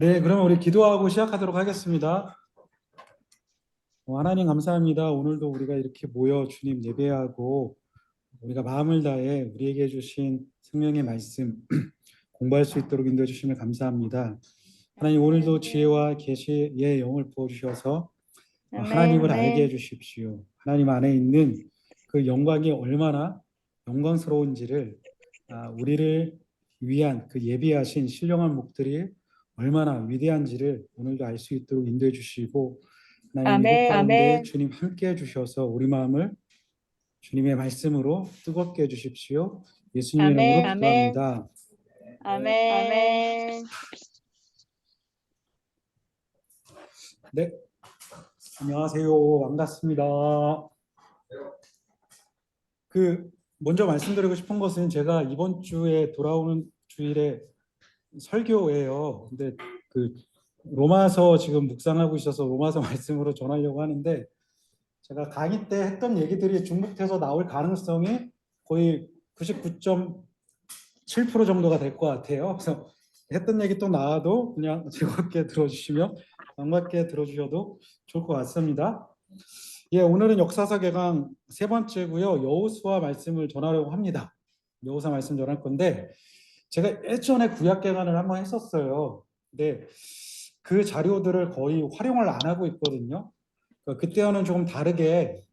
네, 그러면 우리 기도하고 시작하도록 하겠습니다. 하나님 감사합니다. 오늘도 우리가 이렇게 모여 주님 예배하고 우리가 마음을 다해 우리에게 주신 생명의 말씀 공부할 수 있도록 인도해 주심을 감사합니다. 하나님 오늘도 지혜와 계시의 영을 부어 주셔서 하나님을 알게 해 주십시오. 하나님 안에 있는 그 영광이 얼마나 영광스러운지를 우리를 위한 그 예비하신 신령한 목들이 얼마나 위대한지를 오늘도 알 수 있도록 인도해 주시고 하나님 이곳 가운데 주님 함께 해 주셔서 우리 마음을 주님의 말씀으로 뜨겁게 해 주십시오. 예수님의 이름으로 기도합니다. 아멘. 네, 안녕하세요. 반갑습니다. 먼저 말씀드리고 싶은 것은 제가 이번 주에 돌아오는 주일에 설교예요. 근데 로마서 지금 묵상하고 있어서 로마서 말씀으로 전하려고 하는데 제가 강의 때 했던 얘기들이 중복해서 나올 가능성이 거의 99.7% 정도가 될 것 같아요. 그래서 했던 얘기 또 나와도 그냥 즐겁게 들어주시면 반갑게 들어주셔도 좋을 것 같습니다. 예, 오늘은 역사서 개강 세 번째고요. 여호수아 말씀을 전하려고 합니다. 여호수아 말씀 전할 건데 제가 예전에 구약 개강을 한번 했었어요. 근데 그 자료들을 거의 활용을 안 하고 있거든요. 그때와는 조금 다르게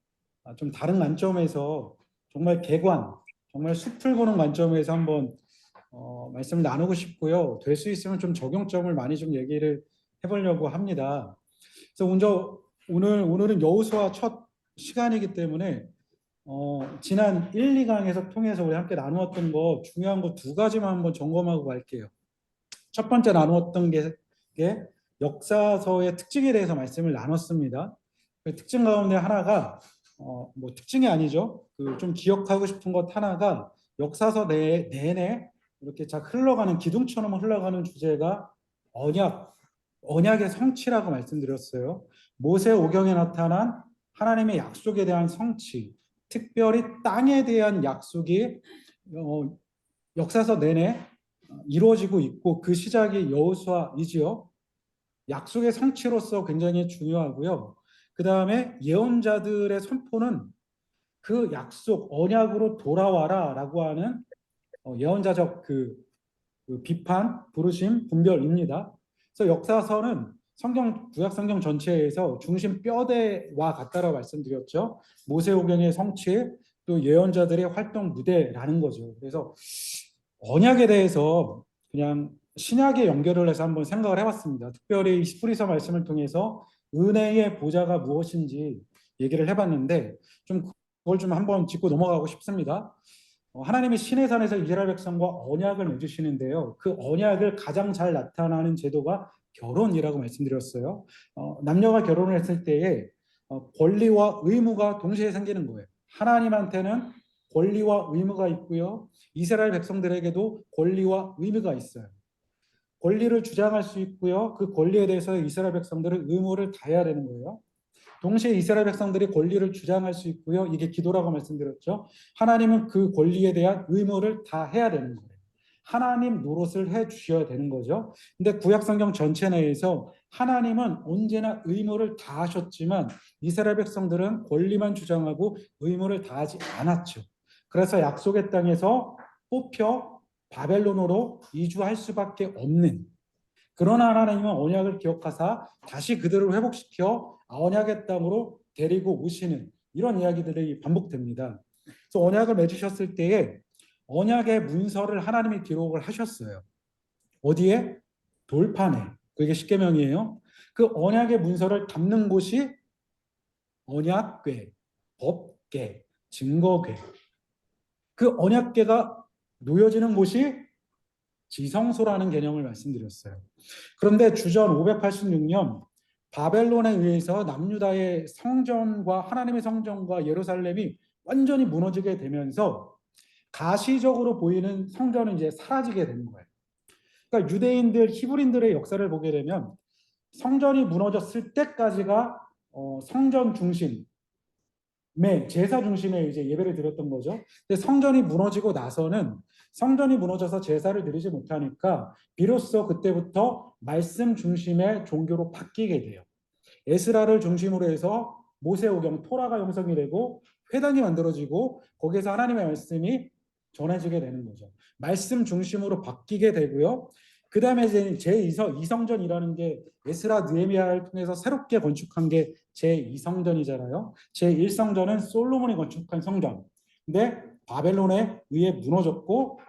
좀 다른 관점에서 정말 개관, 정말 숲을 보는 관점에서 한번 말씀을 나누고 싶고요. 될 수 있으면 좀 적용점을 많이 좀 얘기를 해보려고 합니다. 그래서 오늘은 여호수아 첫 시간이기 때문에 지난 1, 2강에서 통해서 우리 함께 나누었던 거 중요한 거 두 가지만 한번 점검하고 갈게요. 첫 번째 나누었던 게 역사서의 특징에 대해서 말씀을 나눴습니다. 그 특징 가운데 하나가 뭐 특징이 아니죠. 좀 기억하고 싶은 것 하나가 역사서 내내 이렇게 쫙 흘러가는 기둥처럼 흘러가는 주제가 언약의 성취라고 말씀드렸어요. 모세 오경에 나타난 하나님의 약속에 대한 성취, 특별히 땅에 대한 약속이 역사서 내내 이루어지고 있고 그 시작이 여호수아이지요. 약속의 성취로서 굉장히 중요하고요. 그 다음에 예언자들의 선포는 그 약속 언약으로 돌아와라라고 하는 예언자적 비판, 부르심, 분별입니다. 그래서 역사서는 구약 성경 전체에서 중심 뼈대와 같다라고 말씀드렸죠. 모세오경의 성취, 또 예언자들의 활동 무대라는 거죠. 그래서 언약에 대해서 그냥 신약에 연결을 해서 한번 생각을 해봤습니다. 특별히 히브리서 말씀을 통해서 은혜의 보좌가 무엇인지 얘기를 해봤는데 좀 그걸 좀 한번 짚고 넘어가고 싶습니다. 하나님이 시내산에서 이스라엘 백성과 언약을 맺으시는데요. 그 언약을 가장 잘 나타나는 제도가 결혼이라고 말씀드렸어요. 남녀가 결혼을 했을 때에 권리와 의무가 동시에 생기는 거예요. 하나님한테는 권리와 의무가 있고요. 이스라엘 백성들에게도 권리와 의무가 있어요. 권리를 주장할 수 있고요. 그 권리에 대해서 이스라엘 백성들은 의무를 다해야 되는 거예요. 동시에 이스라엘 백성들이 권리를 주장할 수 있고요. 이게 기도라고 말씀드렸죠. 하나님은 그 권리에 대한 의무를 다 해야 되는 거예요. 하나님 노릇을 해 주셔야 되는 거죠. 근데 구약 성경 전체 내에서 하나님은 언제나 의무를 다 하셨지만 이스라엘 백성들은 권리만 주장하고 의무를 다하지 않았죠. 그래서 약속의 땅에서 뽑혀 바벨론으로 이주할 수밖에 없는, 그러나 하나님은 언약을 기억하사 다시 그들을 회복시켜 언약의 땅으로 데리고 오시는 이런 이야기들이 반복됩니다. 그래서 언약을 맺으셨을 때에 언약의 문서를 하나님이 기록을 하셨어요. 어디에? 돌판에. 그게 십계명이에요. 그 언약의 문서를 담는 곳이 언약궤, 법궤, 증거궤. 그 언약궤가 놓여지는 곳이 지성소라는 개념을 말씀드렸어요. 그런데 주전 586년 바벨론에 의해서 남유다의 성전과 하나님의 성전과 예루살렘이 완전히 무너지게 되면서 가시적으로 보이는 성전은 이제 사라지게 되는 거예요. 그러니까 유대인들, 히브리인들의 역사를 보게 되면 성전이 무너졌을 때까지가 성전 중심, 제사 중심의 이제 예배를 드렸던 거죠. 근데 성전이 무너지고 나서는 성전이 무너져서 제사를 드리지 못하니까 비로소 그때부터 말씀 중심의 종교로 바뀌게 돼요. 에스라를 중심으로 해서 모세오경 토라가 형성이 되고 회당이 만들어지고 거기에서 하나님의 말씀이 전해지게 되는 거죠. 말씀 중심으로 바뀌게 되고요. 그 다음에 제2성전이라는 게 에스라 느헤미야를 통해서 새롭게 건축한 게 제2성전이잖아요. 제1성전은 솔로몬이 건축한 성전. 근데 바벨론에 의해 무너졌고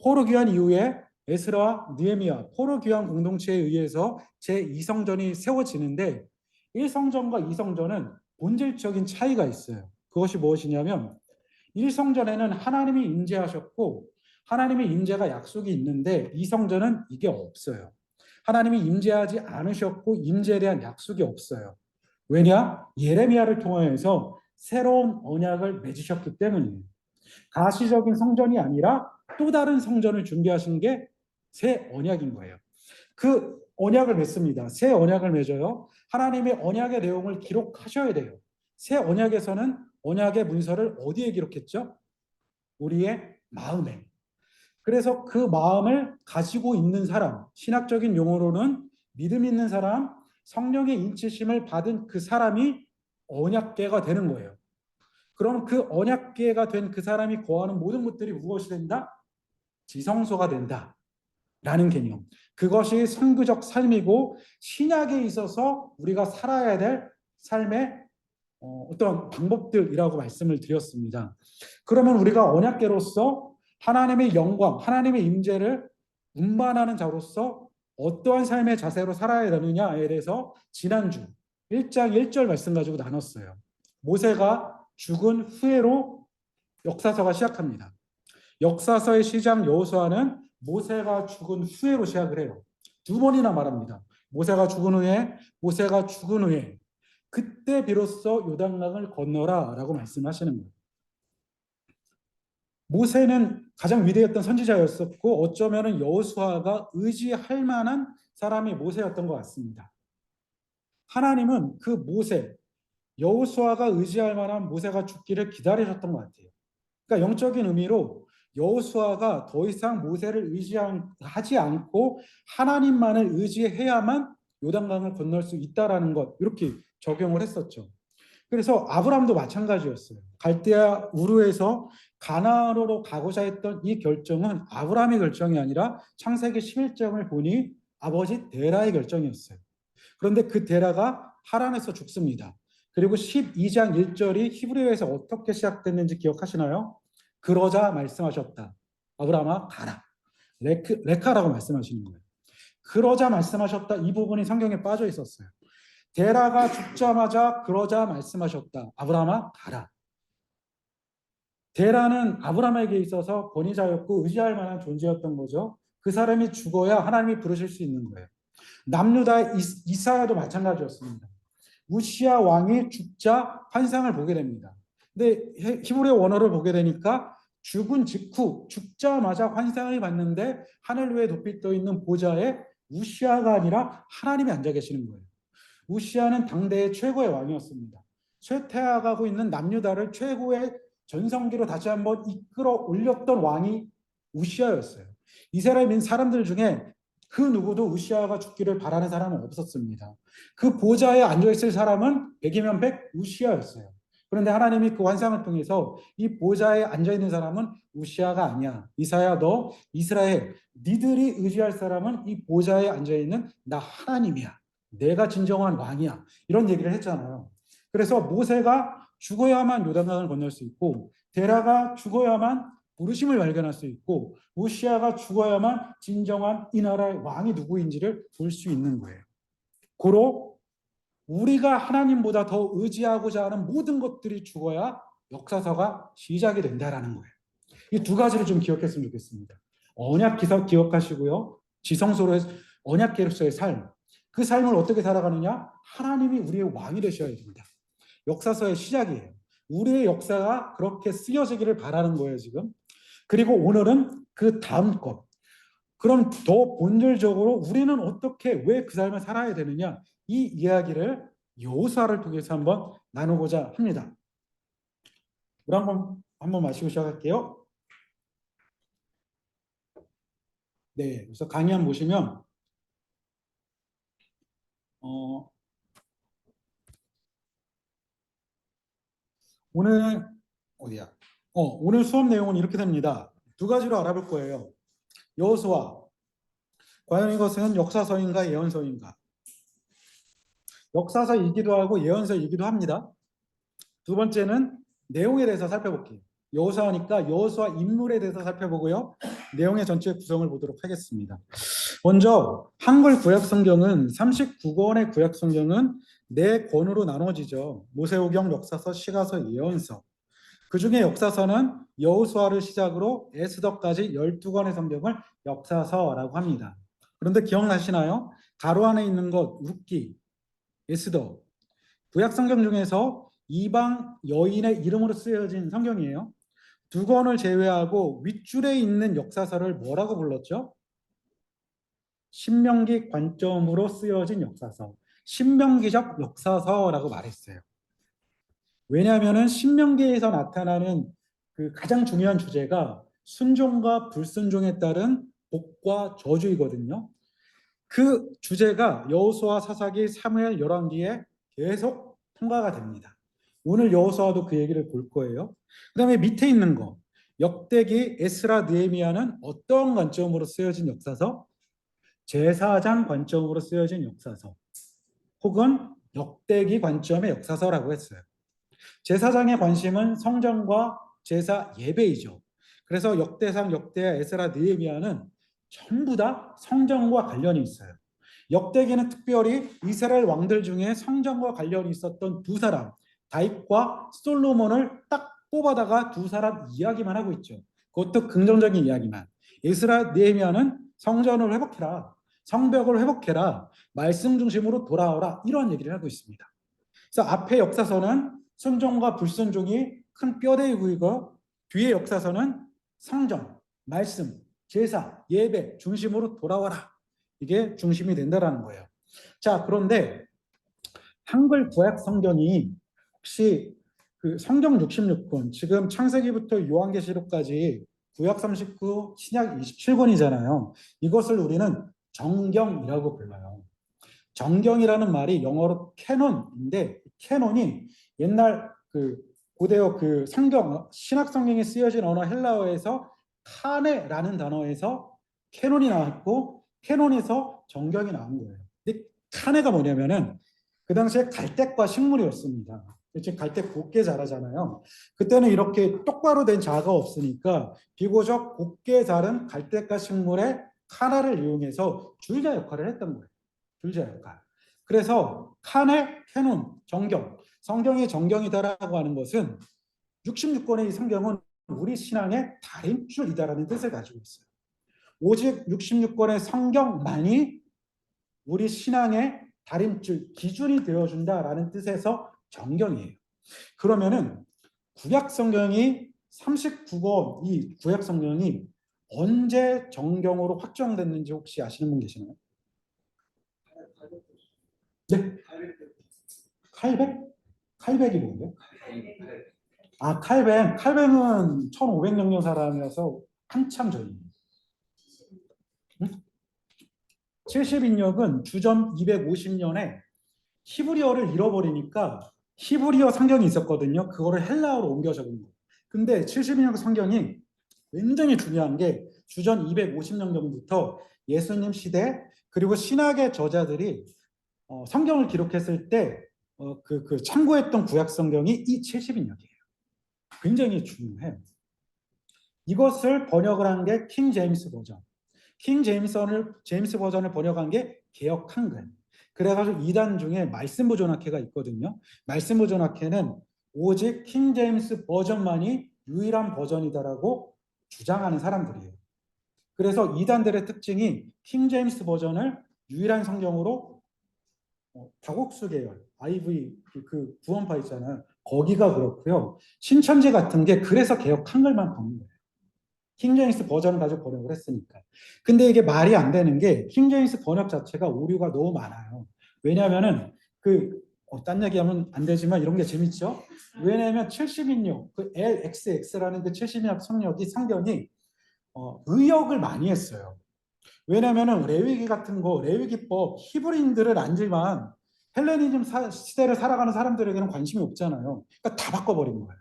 포로 귀환 이후에 에스라와 느헤미야 포로 귀환 공동체에 의해서 제2성전이 세워지는데 1성전과 2성전은 본질적인 차이가 있어요. 그것이 무엇이냐면 1성전에는 하나님이 임재하셨고 하나님의 임재가 약속이 있는데 2성전은 이게 없어요. 하나님이 임재하지 않으셨고 임재에 대한 약속이 없어요. 왜냐? 예레미야를 통하여서 새로운 언약을 맺으셨기 때문이에요. 가시적인 성전이 아니라 또 다른 성전을 준비하신 게 새 언약인 거예요. 그 언약을 맺습니다. 새 언약을 맺어요. 하나님의 언약의 내용을 기록하셔야 돼요. 새 언약에서는 언약의 문서를 어디에 기록했죠? 우리의 마음에. 그래서 그 마음을 가지고 있는 사람, 신학적인 용어로는 믿음 있는 사람, 성령의 인치심을 받은 그 사람이 언약궤가 되는 거예요. 그럼 그 언약궤가 된 그 사람이 거하는 모든 것들이 무엇이 된다? 지성소가 된다. 라는 개념. 그것이 선교적 삶이고 신약에 있어서 우리가 살아야 될 삶의 어떤 방법들이라고 말씀을 드렸습니다. 그러면 우리가 언약궤로서 하나님의 영광, 하나님의 임재를 운반하는 자로서 어떠한 삶의 자세로 살아야 되느냐에 대해서 지난주 1장 1절 말씀 가지고 나눴어요. 모세가 죽은 후에로 역사서가 시작합니다. 역사서의 시작 여호수아는 모세가 죽은 후에로 시작을 해요. 두 번이나 말합니다. 모세가 죽은 후에, 모세가 죽은 후에. 그때 비로소 요단강을 건너라라고 말씀하시는 거예요. 모세는 가장 위대했던 선지자였었고 어쩌면 여호수아가 의지할 만한 사람이 모세였던 것 같습니다. 하나님은 그 모세, 여호수아가 의지할 만한 모세가 죽기를 기다리셨던 것 같아요. 그러니까 영적인 의미로 여호수아가 더 이상 모세를 의지하지 않고 하나님만을 의지해야만 요단강을 건널 수 있다라는 것 이렇게 적용을 했었죠. 그래서 아브라함도 마찬가지였어요. 갈대아 우르에서 가나안으로 가고자 했던 이 결정은 아브라함의 결정이 아니라 창세기 11장을 보니 아버지 데라의 결정이었어요. 그런데 그 데라가 하란에서 죽습니다. 그리고 12장 1절이 히브리어에서 어떻게 시작됐는지 기억하시나요? 그러자 말씀하셨다. 아브라함아 가라. 레카라고 말씀하시는 거예요. 그러자 말씀하셨다. 이 부분이 성경에 빠져 있었어요. 데라가 죽자마자 그러자 말씀하셨다. 아브라함아 가라. 데라는 아브라함에게 있어서 권위자였고 의지할 만한 존재였던 거죠. 그 사람이 죽어야 하나님이 부르실 수 있는 거예요. 남유다 이사야도 마찬가지였습니다. 우시야 왕이 죽자 환상을 보게 됩니다. 근데 히브리 원어를 보게 되니까 죽은 직후 죽자마자 환상을 봤는데 하늘 위에 높이 떠 있는 보좌에 우시야가 아니라 하나님이 앉아 계시는 거예요. 우시야는 당대의 최고의 왕이었습니다. 쇠퇴해가고 있는 남유다를 최고의 전성기로 다시 한번 이끌어 올렸던 왕이 우시야였어요. 이스라엘 사람들 중에 그 누구도 우시야가 죽기를 바라는 사람은 없었습니다. 그 보좌에 앉아있을 사람은 100이면 100 우시야였어요. 그런데 하나님이 그 환상을 통해서 이 보좌에 앉아있는 사람은 우시야가 아니야. 이사야 너 이스라엘 니들이 의지할 사람은 이 보좌에 앉아있는 나 하나님이야. 내가 진정한 왕이야. 이런 얘기를 했잖아요. 그래서 모세가 죽어야만 요단강을 건널 수 있고 데라가 죽어야만 부르심을 발견할 수 있고 우시야가 죽어야만 진정한 이 나라의 왕이 누구인지를 볼 수 있는 거예요. 고로 우리가 하나님보다 더 의지하고자 하는 모든 것들이 죽어야 역사서가 시작이 된다라는 거예요. 이 두 가지를 좀 기억했으면 좋겠습니다. 언약 기사 기억하시고요. 지성소로 언약계로서의 삶. 그 삶을 어떻게 살아가느냐? 하나님이 우리의 왕이 되셔야 됩니다. 역사서의 시작이에요. 우리의 역사가 그렇게 쓰여지기를 바라는 거예요, 지금. 그리고 오늘은 그 다음 것. 그럼 더 본질적으로 우리는 어떻게 왜 그 삶을 살아야 되느냐? 이 이야기를 여호수아를 통해서 한번 나누고자 합니다. 물 한번 마시고 시작할게요. 네, 그래서 강의 보시면 어, 오늘 어디야? 오늘 수업 내용은 이렇게 됩니다. 두 가지로 알아볼 거예요. 여호수아, 과연 이것은 역사서인가 예언서인가? 역사서이기도 하고 예언서이기도 합니다. 두 번째는 내용에 대해서 살펴볼게요. 여호수아니까 여호수아 인물에 대해서 살펴보고요. 내용의 전체 구성을 보도록 하겠습니다. 먼저 한글 구약 성경은 39권의 구약 성경은 네 권으로 나눠지죠. 모세오경, 역사서, 시가서, 예언서. 그 중에 역사서는 여호수아를 시작으로 에스더까지 12권의 성경을 역사서라고 합니다. 그런데 기억나시나요? 가로 안에 있는 것 룻기, 에스더. 구약 성경 중에서 이방 여인의 이름으로 쓰여진 성경이에요. 두 권을 제외하고 윗줄에 있는 역사서를 뭐라고 불렀죠? 신명기 관점으로 쓰여진 역사서, 신명기적 역사서라고 말했어요. 왜냐하면 신명기에서 나타나는 그 가장 중요한 주제가 순종과 불순종에 따른 복과 저주이거든요. 그 주제가 여호수아, 사사기, 사무엘, 열왕기에 계속 통과가 됩니다. 오늘 여호수아도 그 얘기를 볼 거예요. 그다음에 밑에 있는 거 역대기, 에스라, 느헤미야는 어떤 관점으로 쓰여진 역사서? 제사장 관점으로 쓰여진 역사서 혹은 역대기 관점의 역사서라고 했어요. 제사장의 관심은 성전과 제사 예배이죠. 그래서 역대상, 역대하, 에스라, 느헤미야는 전부 다 성전과 관련이 있어요. 역대기는 특별히 이스라엘 왕들 중에 성전과 관련이 있었던 두 사람, 다윗과 솔로몬을 딱 뽑아다가 두 사람 이야기만 하고 있죠. 그것도 긍정적인 이야기만. 에스라, 느헤미야는 성전을 회복해라, 성벽을 회복해라, 말씀 중심으로 돌아오라, 이런 얘기를 하고 있습니다. 그래서 앞에 역사서는 순종과 불순종이 큰 뼈대이고 뒤에 역사서는 성전, 말씀, 제사, 예배 중심으로 돌아와라. 이게 중심이 된다라는 거예요. 자, 그런데 한글 구약 성경이 혹시 그 성경 66권, 지금 창세기부터 요한계시록까지 구약 39, 신약 27권이잖아요. 이것을 우리는 정경이라고 불러요. 정경이라는 말이 영어로 캐논인데 캐논이 옛날 그 고대어 그 성경 신학 성경에 쓰여진 언어 헬라어에서 카네라는 단어에서 캐논이 나왔고 캐논에서 정경이 나온 거예요. 근데 카네가 뭐냐면은 그 당시에 갈대과 식물이었습니다. 지금 갈대 곱게 자라잖아요. 그때는 이렇게 똑바로 된 자가 없으니까 비교적 곱게 자른 갈대과 식물의 카나를 이용해서 줄자 역할을 했던 거예요. 줄자 역할. 그래서 칸의 캐논, 정경, 성경의 정경이다라고 하는 것은 66권의 성경은 우리 신앙의 다림줄이다라는 뜻을 가지고 있어요. 오직 66권의 성경만이 우리 신앙의 다림줄, 기준이 되어준다라는 뜻에서 정경이에요. 그러면은 구약 성경이 39권, 이 구약 성경이 언제 정경으로 확정됐는지 혹시 아시는 분 계시나요? 네? 칼백? 칼백이 뭐예요? 아, 칼뱅. 칼뱅은 1500년경 사람이어서 한참 전입니다. 응? 70인역은 주전 250년에 히브리어를 잃어버리니까 히브리어 성경이 있었거든요. 그거를 헬라어로 옮겨 적은 거예요. 근데 70인역 성경이 굉장히 중요한 게 주전 250년경부터 예수님 시대 그리고 신학의 저자들이 성경을 기록했을 때 참고했던 구약 성경이 이 70인역이에요. 굉장히 중요해요. 이것을 번역을 한 게 킹 제임스 버전. 제임스 버전을 번역한 게 개역 한글. 그래가지고 2단 중에 말씀부 전학회가 있거든요. 말씀부 전학회는 오직 킹 제임스 버전만이 유일한 버전이다라고 주장하는 사람들이에요. 그래서 2단들의 특징이 킹 제임스 버전을 유일한 성경으로 다국수 계열, IV 그 구원파 있잖아요. 거기가 그렇고요. 신천지 같은 게 그래서 개역 한글만 보는 거예요. 킹제임스 버전을 가지고 번역을 했으니까. 근데 이게 말이 안 되는 게 킹제임스 번역 자체가 오류가 너무 많아요. 왜냐하면은 딴 얘기하면 안 되지만 이런 게 재밌죠. 왜냐하면 70인역 그 LXX라는 그 70인역 성경이 의역을 많이 했어요. 왜냐하면 레위기 같은 거, 레위기법, 히브리인들은 알지만 헬레니즘 시대를 살아가는 사람들에게는 관심이 없잖아요. 그러니까 다 바꿔버린 거예요.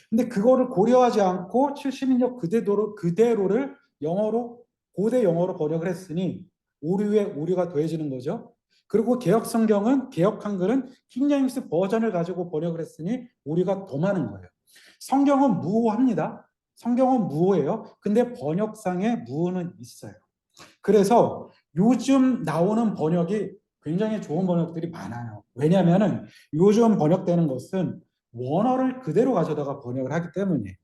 근데 그거를 고려하지 않고 70인역 그대로를 영어로 고대 영어로 번역을 했으니 오류에 오류가 더해지는 거죠. 그리고 개혁 성경은 개혁 한글은 킹제임스 버전을 가지고 번역을 했으니 오류가 더 많은 거예요. 성경은 무호합니다. 성경은 무호예요. 근데 번역상에 무호는 있어요. 그래서 요즘 나오는 번역이 굉장히 좋은 번역들이 많아요. 왜냐하면 요즘 번역되는 것은 원어를 그대로 가져다가 번역을 하기 때문이에요.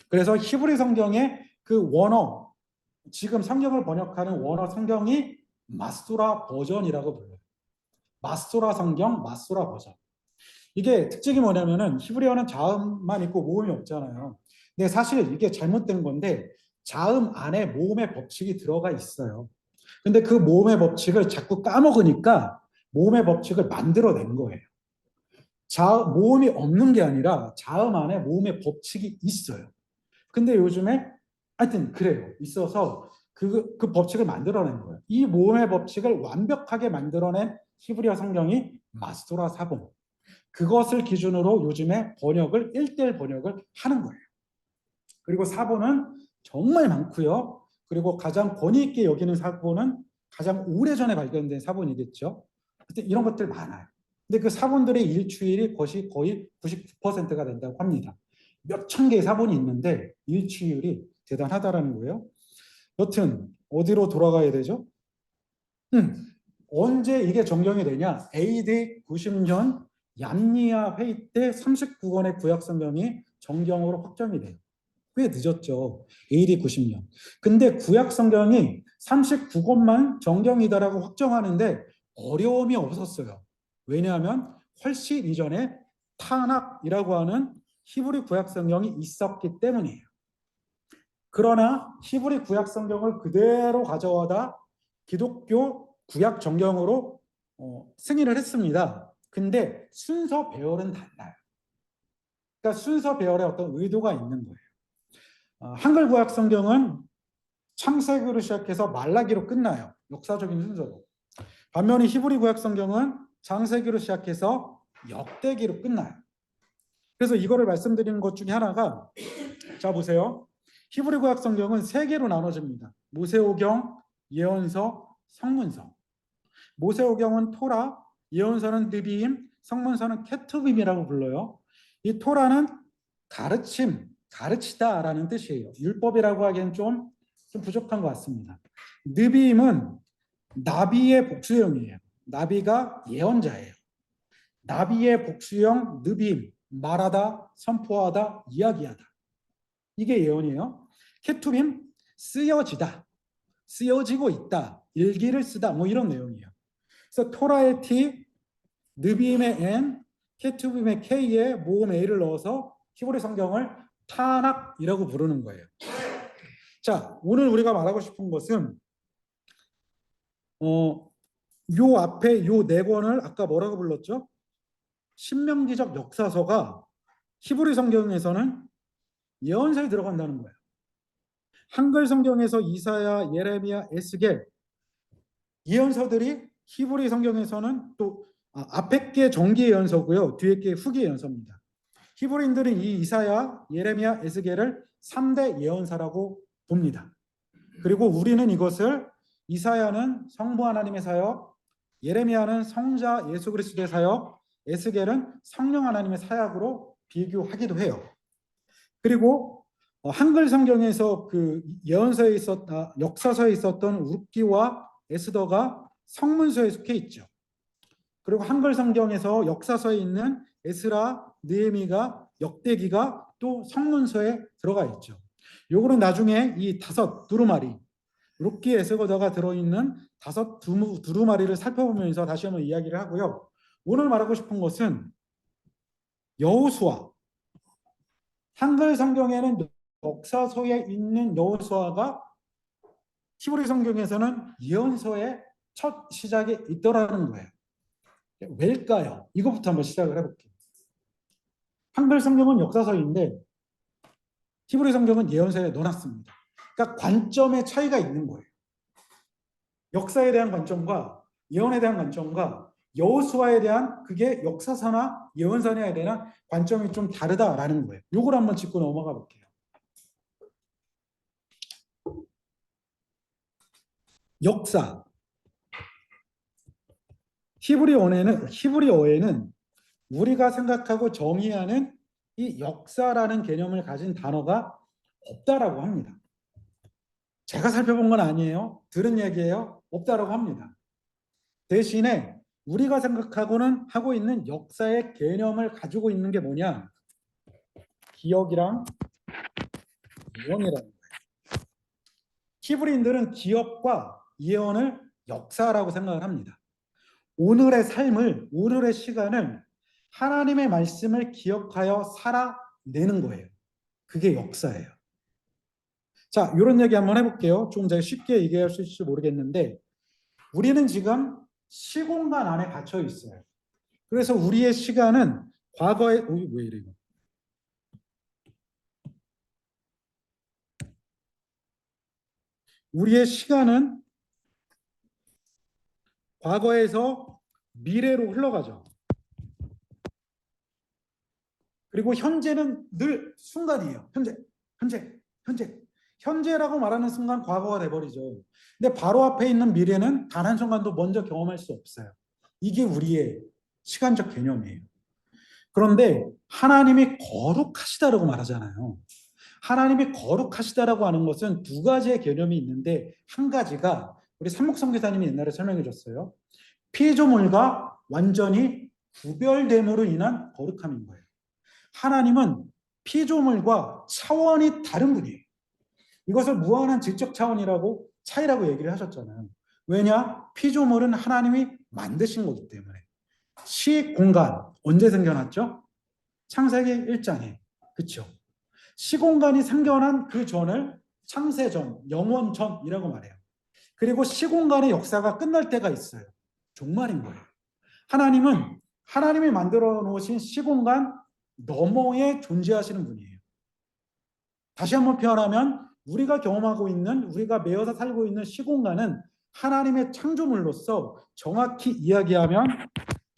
그래서 히브리 성경의 그 원어, 지금 성경을 번역하는 원어 성경이 마소라 버전이라고 불러요. 마소라 성경, 마소라 버전. 이게 특징이 뭐냐면은 히브리어는 자음만 있고 모음이 없잖아요. 근데 사실 이게 잘못된 건데 자음 안에 모음의 법칙이 들어가 있어요. 근데 그 모음의 법칙을 자꾸 까먹으니까 모음의 법칙을 만들어낸 거예요. 모음이 없는 게 아니라 자음 안에 모음의 법칙이 있어요. 근데 요즘에 하여튼 그래요. 있어서 그 법칙을 만들어낸 거예요. 이 모음의 법칙을 완벽하게 만들어낸 히브리어 성경이 마스도라 사본. 그것을 기준으로 요즘에 번역을 1대1 번역을 하는 거예요. 그리고 사본은 정말 많고요. 그리고 가장 권위 있게 여기는 사본은 가장 오래전에 발견된 사본이겠죠. 이런 것들 많아요. 근데 그 사본들의 일치율이 거의 99%가 된다고 합니다. 몇 천 개의 사본이 있는데 일치율이 대단하다라는 거예요. 여튼 어디로 돌아가야 되죠? 언제 이게 정경이 되냐? AD 90년 얀니아 회의 때 39권의 구약 성경이 정경으로 확정이 돼요. 꽤 늦었죠. AD 90년. 근데 구약 성경이 39권만 정경이다라고 확정하는데 어려움이 없었어요. 왜냐하면 훨씬 이전에 타낙이라고 하는 히브리 구약 성경이 있었기 때문이에요. 그러나 히브리 구약 성경을 그대로 가져와다 기독교 구약 정경으로 승인을 했습니다. 근데 순서 배열은 달라요. 그러니까 순서 배열에 어떤 의도가 있는 거예요. 한글 구약 성경은 창세기로 시작해서 말라기로 끝나요. 역사적인 순서로. 반면에 히브리 구약 성경은 창세기로 시작해서 역대기로 끝나요. 그래서 이거를 말씀드리는 것 중에 하나가 자 보세요. 히브리 구약 성경은 세 개로 나눠집니다. 모세오경, 예언서, 성문서. 모세오경은 토라, 예언서는 느비임, 성문서는 케투빔이라고 불러요. 이 토라는 가르침, 가르치다라는 뜻이에요. 율법이라고 하기엔 좀 부족한 것 같습니다. 느비임은 나비의 복수형이에요. 나비가 예언자예요. 나비의 복수형 느비임, 말하다, 선포하다, 이야기하다. 이게 예언이에요. 케투빔, 쓰여지다, 쓰여지고 있다, 일기를 쓰다, 뭐 이런 내용이에요. 그래서 토라의 T, 느비임의 N, 케투빔의 K에 모음 A를 넣어서 히브리 성경을 타낙이라고 부르는 거예요. 자, 오늘 우리가 말하고 싶은 것은 요 앞에 요 네 권을 아까 뭐라고 불렀죠? 신명기적 역사서가 히브리 성경에서는 예언서에 들어간다는 거예요. 한글 성경에서 이사야, 예레미야, 에스겔 예언서들이 히브리 성경에서는 또 앞에 게 정기 예언서고요. 뒤에 게 후기 예언서입니다. 히브리인들은 이 이사야, 예레미야, 에스겔을 3대 예언사라고 봅니다. 그리고 우리는 이것을 이사야는 성부 하나님의 사역, 예레미야는 성자 예수 그리스도의 사역, 에스겔은 성령 하나님의 사역으로 비교하기도 해요. 그리고 한글 성경에서 그 예언서에 역사서에 있었던 룻기와 에스더가 성문서에 속해 있죠. 그리고 한글 성경에서 역사서에 있는 에스라, 느헤미가, 역대기가 또 성문서에 들어가 있죠. 요거는 나중에 이 다섯 두루마리, 룻기, 에스더가 들어있는 다섯 두루마리를 살펴보면서 다시 한번 이야기를 하고요. 오늘 말하고 싶은 것은 여호수아, 한글 성경에는 역사서에 있는 여호수아가 히브리 성경에서는 예언서의 첫 시작에 있더라는 거예요. 왜일까요? 이것부터 한번 시작을 해볼게요. 한글 성경은 역사서인데 히브리 성경은 예언서에 넣어놨습니다. 그러니까 관점의 차이가 있는 거예요. 역사에 대한 관점과 예언에 대한 관점과 여호수아에 대한 그게 역사사나 예언사에 대한 관점이 좀 다르다라는 거예요. 요걸 한번 짚고 넘어가 볼게요. 역사. 히브리어에는 우리가 생각하고 정의하는 이 역사라는 개념을 가진 단어가 없다라고 합니다. 제가 살펴본 건 아니에요. 들은 얘기예요. 없다라고 합니다. 대신에 우리가 생각하고는 하고 있는 역사의 개념을 가지고 있는 게 뭐냐? 기억이랑 예언이라는 거예요. 히브리인들은 기억과 예언을 역사라고 생각을 합니다. 오늘의 삶을, 오늘의 시간을 하나님의 말씀을 기억하여 살아내는 거예요. 그게 역사예요. 자, 이런 얘기 한번 해볼게요. 좀 제가 쉽게 얘기할 수 있을지 모르겠는데 우리는 지금 시공간 안에 갇혀 있어요. 그래서 우리의 시간은 과거에 왜 이래 이거? 우리의 시간은 과거에서 미래로 흘러가죠. 그리고 현재는 늘 순간이에요. 현재라고 말하는 순간 과거가 돼버리죠. 근데 바로 앞에 있는 미래는 단 한 순간도 먼저 경험할 수 없어요. 이게 우리의 시간적 개념이에요. 그런데 하나님이 거룩하시다라고 말하잖아요. 하나님이 거룩하시다라고 하는 것은 두 가지의 개념이 있는데 한 가지가 우리 삼목성 기사님이 옛날에 설명해 줬어요. 피조물과 완전히 구별됨으로 인한 거룩함인 거예요. 하나님은 피조물과 차원이 다른 분이에요. 이것을 무한한 질적 차원이라고 차이라고 얘기를 하셨잖아요. 왜냐? 피조물은 하나님이 만드신 거기 때문에. 시공간 언제 생겨났죠? 창세기 1장에. 그렇죠? 시공간이 생겨난 그 전을 창세전, 영원전이라고 말해요. 그리고 시공간의 역사가 끝날 때가 있어요. 종말인 거예요. 하나님은 하나님이 만들어 놓으신 시공간 너머에 존재하시는 분이에요. 다시 한번 표현하면 우리가 경험하고 있는, 우리가 매여서 살고 있는 시공간은 하나님의 창조물로서 정확히 이야기하면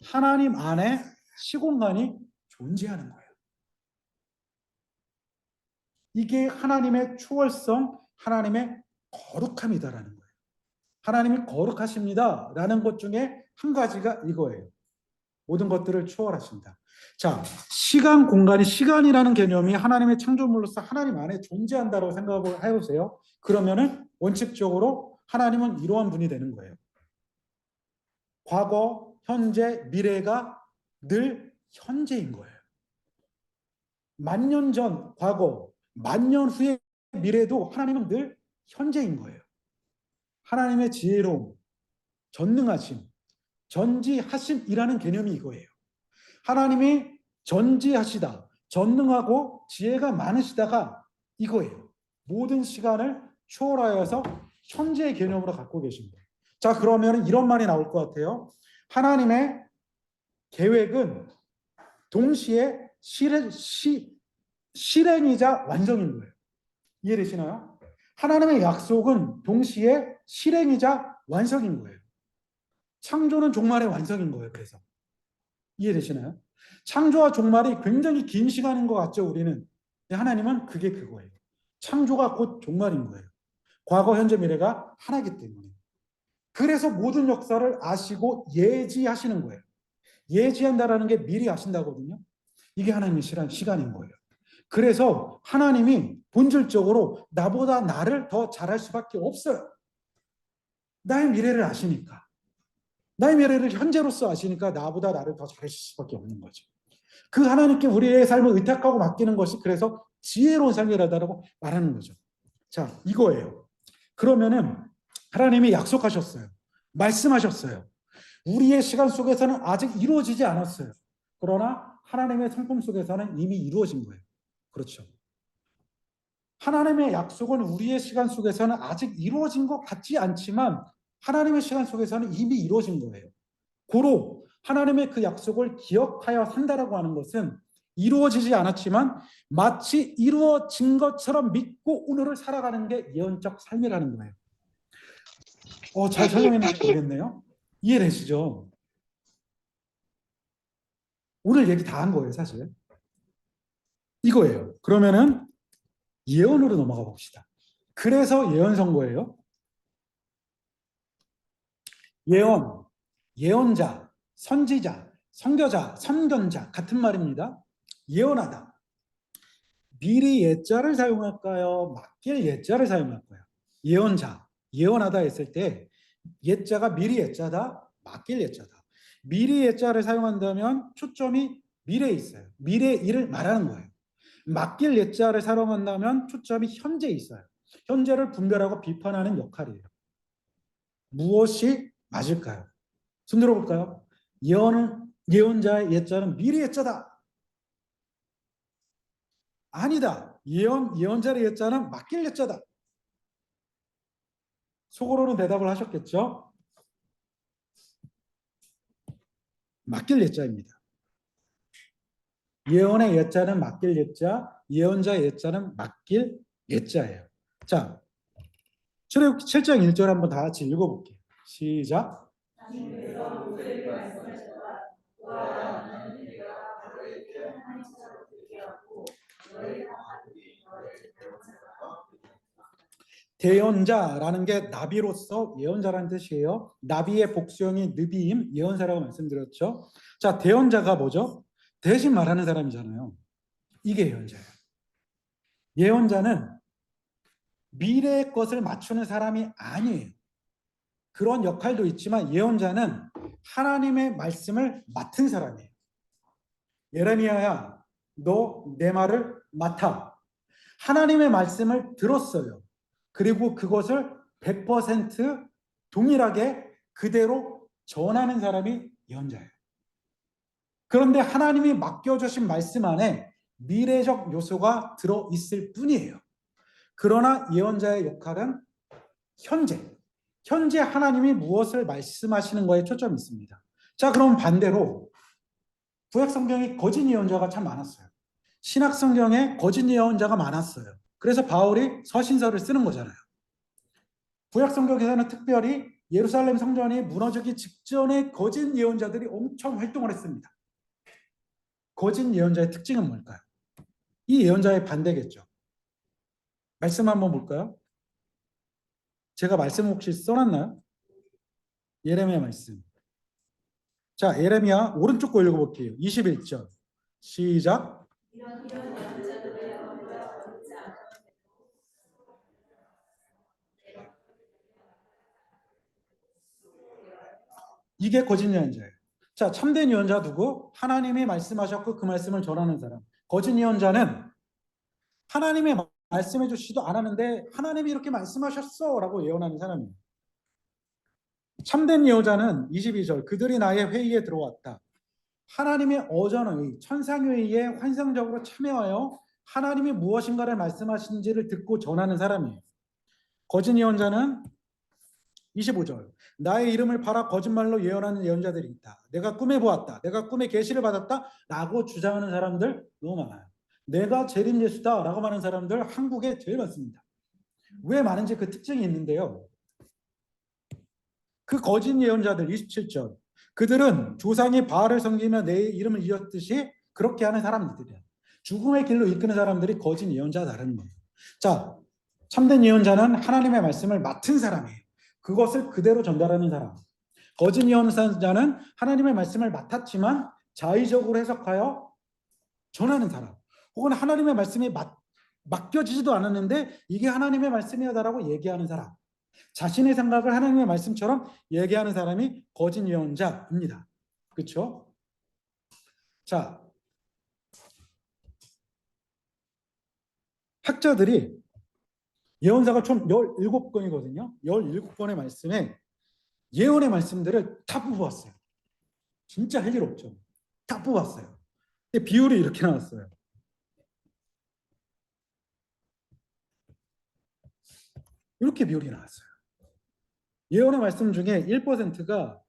하나님 안에 시공간이 존재하는 거예요. 이게 하나님의 초월성, 하나님의 거룩함이다라는 거예요. 하나님이 거룩하십니다라는 것 중에 한 가지가 이거예요. 모든 것들을 초월하신다. 자, 시간, 공간이 시간이라는 개념이 하나님의 창조물로서 하나님 안에 존재한다고 생각을 해보세요. 그러면은 원칙적으로 하나님은 이러한 분이 되는 거예요. 과거, 현재, 미래가 늘 현재인 거예요. 만년 전 과거, 만년 후의 미래도 하나님은 늘 현재인 거예요. 하나님의 지혜로움, 전능하심, 전지하심이라는 개념이 이거예요. 하나님이 전지하시다, 전능하고 지혜가 많으시다가 이거예요. 모든 시간을 초월하여서 현재의 개념으로 갖고 계신 거예요. 자, 그러면 이런 말이 나올 것 같아요. 하나님의 계획은 동시에 실행이자 완성인 거예요. 이해되시나요? 하나님의 약속은 동시에 실행이자 완성인 거예요. 창조는 종말의 완성인 거예요. 그래서 이해되시나요? 창조와 종말이 굉장히 긴 시간인 것 같죠, 우리는. 하나님은 그게 그거예요. 창조가 곧 종말인 거예요. 과거, 현재, 미래가 하나이기 때문에. 그래서 모든 역사를 아시고 예지하시는 거예요. 예지한다라는 게 미리 아신다거든요. 이게 하나님의 시간인 거예요. 그래서 하나님이 본질적으로 나보다 나를 더 잘할 수밖에 없어요. 나의 미래를 아시니까. 나의 미래를 현재로서 아시니까 나보다 나를 더 잘하실 수밖에 없는 거죠. 그 하나님께 우리의 삶을 의탁하고 맡기는 것이 그래서 지혜로운 삶이라고 말하는 거죠. 자, 이거예요. 그러면은 하나님이 약속하셨어요. 말씀하셨어요. 우리의 시간 속에서는 아직 이루어지지 않았어요. 그러나 하나님의 성품 속에서는 이미 이루어진 거예요. 그렇죠. 하나님의 약속은 우리의 시간 속에서는 아직 이루어진 것 같지 않지만 하나님의 시간 속에서는 이미 이루어진 거예요. 고로 하나님의 그 약속을 기억하여 산다라고 하는 것은 이루어지지 않았지만 마치 이루어진 것처럼 믿고 오늘을 살아가는 게 예언적 삶이라는 거예요. 잘 설명했는지 모르겠네요. 이해되시죠? 오늘 얘기 다 한 거예요, 사실. 이거예요. 그러면은 예언으로 넘어가 봅시다. 그래서 예언 선고예요. 예언, 예언자, 선지자, 선교자, 선견자 같은 말입니다. 예언하다. 미리 예자를 사용할까요? 맡길 예자를 사용할까요? 예언자, 예언하다 했을 때 예자가 미리 예자다, 맡길 예자다. 미리 예자를 사용한다면 초점이 미래에 있어요. 미래 일을 말하는 거예요. 맡길 예자를 사용한다면 초점이 현재에 있어요. 현재를 분별하고 비판하는 역할이에요. 무엇이 맞을까요? 손 들어볼까요? 예언자의 예자는 미리 예자다. 아니다. 예언자의 예자는 맡길 예자다. 속으로는 대답을 하셨겠죠? 맡길 예자입니다. 예언의 예자는 맡길 예자, 예언자의 예자는 맡길 예자예요. 자, 출애굽기 7장 1절 한번 다 같이 읽어볼게요. 시작. 대언자라는 게 나비로서 예언자라는 뜻이에요. 나비의 복수형이 느비임, 예언사라고 말씀드렸죠. 자, 대언자가 뭐죠? 대신 말하는 사람이잖아요. 이게 예언자예요. 예언자는 미래의 것을 맞추는 사람이 아니에요. 그런 역할도 있지만 예언자는 하나님의 말씀을 맡은 사람이에요. 예레미야야, 너 내 말을 맡아. 하나님의 말씀을 들었어요. 그리고 그것을 100% 동일하게 그대로 전하는 사람이 예언자예요. 그런데 하나님이 맡겨주신 말씀 안에 미래적 요소가 들어있을 뿐이에요. 그러나 예언자의 역할은 현재 하나님이 무엇을 말씀하시는 거에 초점이 있습니다. 자, 그럼 반대로 구약 성경에 거짓 예언자가 참 많았어요. 신약 성경에 거짓 예언자가 많았어요. 그래서 바울이 서신서를 쓰는 거잖아요. 구약 성경에서는 특별히 예루살렘 성전이 무너지기 직전에 거짓 예언자들이 엄청 활동을 했습니다. 거짓 예언자의 특징은 뭘까요? 이 예언자의 반대겠죠. 말씀 한번 볼까요? 제가 말씀 혹시 써놨나요? 예레미야 말씀. 자, 예레미야 오른쪽 거 읽어볼게요. 21절. 시작. 이게 거짓 예언자예요. 자, 참된 예언자 누구? 하나님이 말씀하셨고 그 말씀을 전하는 사람. 거짓 예언자는 하나님의 말씀해 주시지도 않았는데 하나님이 이렇게 말씀하셨어 라고 예언하는 사람이에요. 참된 예언자는 22절 그들이 나의 회의에 들어왔다. 하나님의 어전의 천상회의에 환상적으로 참여하여 하나님이 무엇인가를 말씀하신지를 듣고 전하는 사람이에요. 거짓 예언자는 25절 나의 이름을 팔아 거짓말로 예언하는 예언자들이 있다. 내가 꿈에 보았다. 내가 꿈에 계시를 받았다. 라고 주장하는 사람들 너무 많아요. 내가 재림 예수다 라고 하는 사람들 한국에 제일 많습니다. 왜 많은지 그 특징이 있는데요. 그 거짓 예언자들 27절 그들은 조상이 바알을 섬기며 내 이름을 이었듯이 그렇게 하는 사람들이에요. 죽음의 길로 이끄는 사람들이 거짓 예언자다라는 거예요. 자, 참된 예언자는 하나님의 말씀을 맡은 사람이에요. 그것을 그대로 전달하는 사람. 거짓 예언자는 하나님의 말씀을 맡았지만 자의적으로 해석하여 전하는 사람. 혹은 하나님의 말씀이 맡겨지지도 않았는데 이게 하나님의 말씀이다라고 얘기하는 사람. 자신의 생각을 하나님의 말씀처럼 얘기하는 사람이 거짓 예언자입니다. 그렇죠? 자, 학자들이 예언사가 총 17권이거든요. 17권의 말씀에 예언의 말씀들을 다 뽑아왔어요. 진짜 할 일 없죠. 다 뽑았어요. 근데 비율이 이렇게 나왔어요. 이렇게 비율이 나왔어요. 예언의 말씀 중에 1%가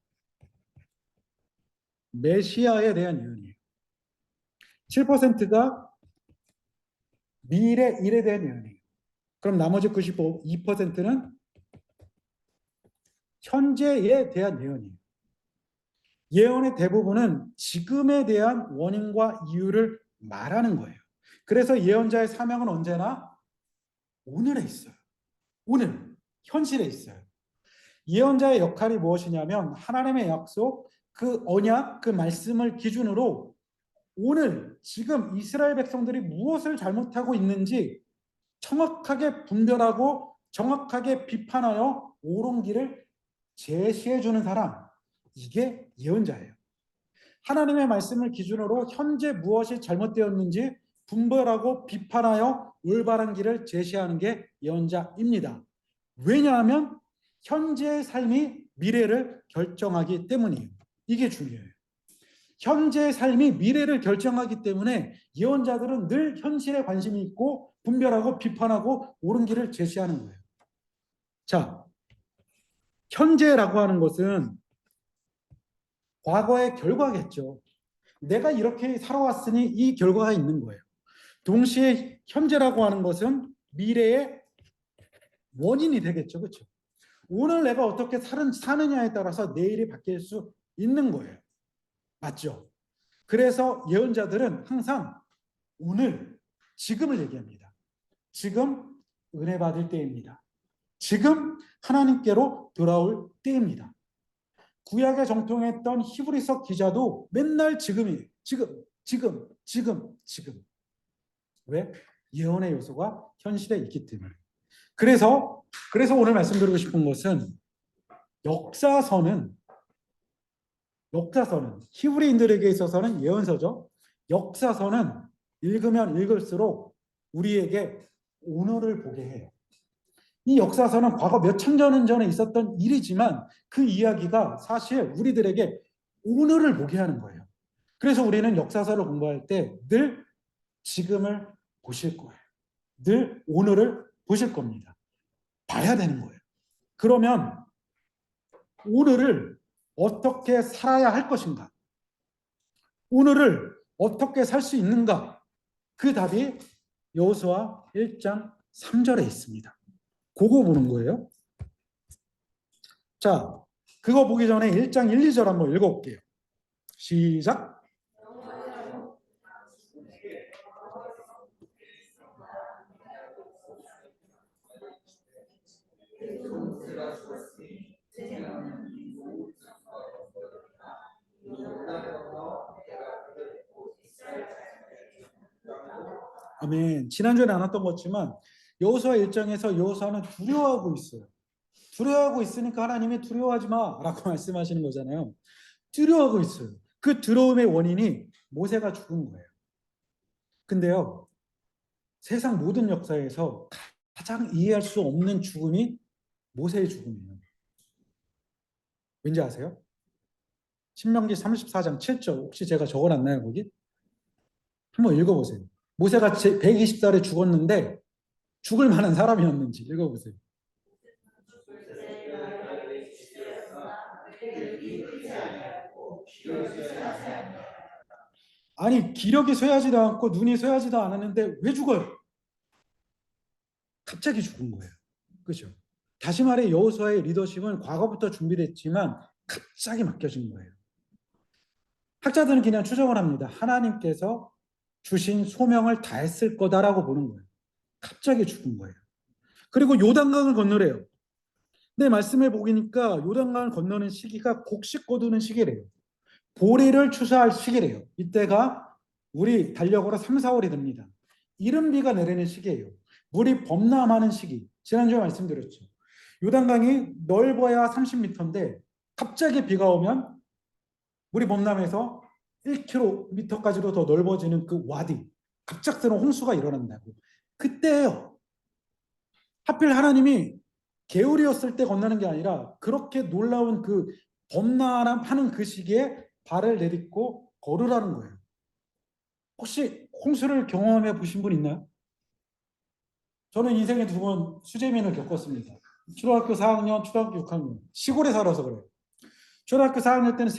메시아에 대한 예언이에요. 7%가 미래 일에 대한 예언이에요. 그럼 나머지 92%는 현재에 대한 예언이에요. 예언의 대부분은 지금에 대한 원인과 이유를 말하는 거예요. 그래서 예언자의 사명은 언제나 오늘에 있어요. 오늘, 현실에 있어요. 예언자의 역할이 무엇이냐면 하나님의 약속, 그 언약, 그 말씀을 기준으로 오늘 지금 이스라엘 백성들이 무엇을 잘못하고 있는지 정확하게 분별하고 정확하게 비판하여 옳은 길을 제시해 주는 사람, 이게 예언자예요. 하나님의 말씀을 기준으로 현재 무엇이 잘못되었는지 분별하고 비판하여 올바른 길을 제시하는 게 예언자입니다. 왜냐하면 현재의 삶이 미래를 결정하기 때문이에요. 이게 중요해요. 현재의 삶이 미래를 결정하기 때문에 예언자들은 늘 현실에 관심이 있고 분별하고 비판하고 옳은 길을 제시하는 거예요. 자, 현재라고 하는 것은 과거의 결과겠죠. 내가 이렇게 살아왔으니 이 결과가 있는 거예요. 동시에 현재라고 하는 것은 미래의 원인이 되겠죠. 그렇죠? 오늘 내가 어떻게 사느냐에 따라서 내일이 바뀔 수 있는 거예요. 맞죠? 그래서 예언자들은 항상 오늘, 지금을 얘기합니다. 지금 은혜 받을 때입니다. 지금 하나님께로 돌아올 때입니다. 구약에 정통했던 히브리서 기자도 맨날 지금이에요. 지금. 왜? 예언의 요소가 현실에 있기 때문에. 그래서 오늘 말씀드리고 싶은 것은 역사서는 히브리인들에게 있어서는 예언서죠. 역사서는 읽으면 읽을수록 우리에게 오늘을 보게 해요. 이 역사서는 과거 몇천 년 전에 있었던 일이지만 그 이야기가 사실 우리들에게 오늘을 보게 하는 거예요. 그래서 우리는 역사서를 공부할 때 늘 지금을 보실 거예요. 늘 오늘을 보실 겁니다. 봐야 되는 거예요. 그러면 오늘을 어떻게 살아야 할 것인가? 오늘을 어떻게 살 수 있는가? 그 답이 여호수아 1장 3절에 있습니다. 그거 보는 거예요. 자, 그거 보기 전에 1장 1, 2절 한번 읽어볼게요. 시작. 아멘. 지난주에 나눴던 것지만 여호수아 1장에서 여호수아는 두려워하고 있어요. 두려워하고 있으니까 하나님이 두려워하지 마라고 말씀하시는 거잖아요. 두려워하고 있어요. 그 두려움의 원인이 모세가 죽은 거예요. 근데요, 세상 모든 역사에서 가장 이해할 수 없는 죽음이 모세의 죽음이에요. 왠지 아세요? 신명기 34장 7절 혹시 제가 적어놨나요 거기? 한번 읽어보세요. 모세가 120살에 죽었는데 죽을 만한 사람이었는지 읽어보세요. 아니 기력이 쇠하지도 않고 눈이 쇠하지도 않았는데 왜 죽어요? 갑자기 죽은 거예요. 그렇죠? 다시 말해 여호수아의 리더십은 과거부터 준비됐지만 갑자기 맡겨진 거예요. 학자들은 그냥 추정을 합니다. 하나님께서 주신 소명을 다했을 거다라고 보는 거예요. 갑자기 죽은 거예요. 그리고 요단강을 건너래요. 내 말씀해 보니까 요단강을 건너는 시기가 곡식 거두는 시기래요. 보리를 추수할 시기래요. 이때가 우리 달력으로 3, 4월이 됩니다. 이른 비가 내리는 시기예요. 물이 범람하는 시기. 지난주에 말씀드렸죠. 요단강이 넓어야 30m인데 갑자기 비가 오면 물이 범람해서 1km까지도 더 넓어지는 그 와디. 갑작스러운 홍수가 일어난다고. 그때예요. 하필 하나님이 개울이었을 때 건너는 게 아니라 그렇게 놀라운 그 범람하는 그 시기에 발을 내딛고 걸으라는 거예요. 혹시 홍수를 경험해 보신 분 있나요? 저는 인생에 2번 수재민을 겪었습니다. 초등학교 4학년, 초등학교 6학년. 시골에 살아서 그래요. 초등학교 4학년 때는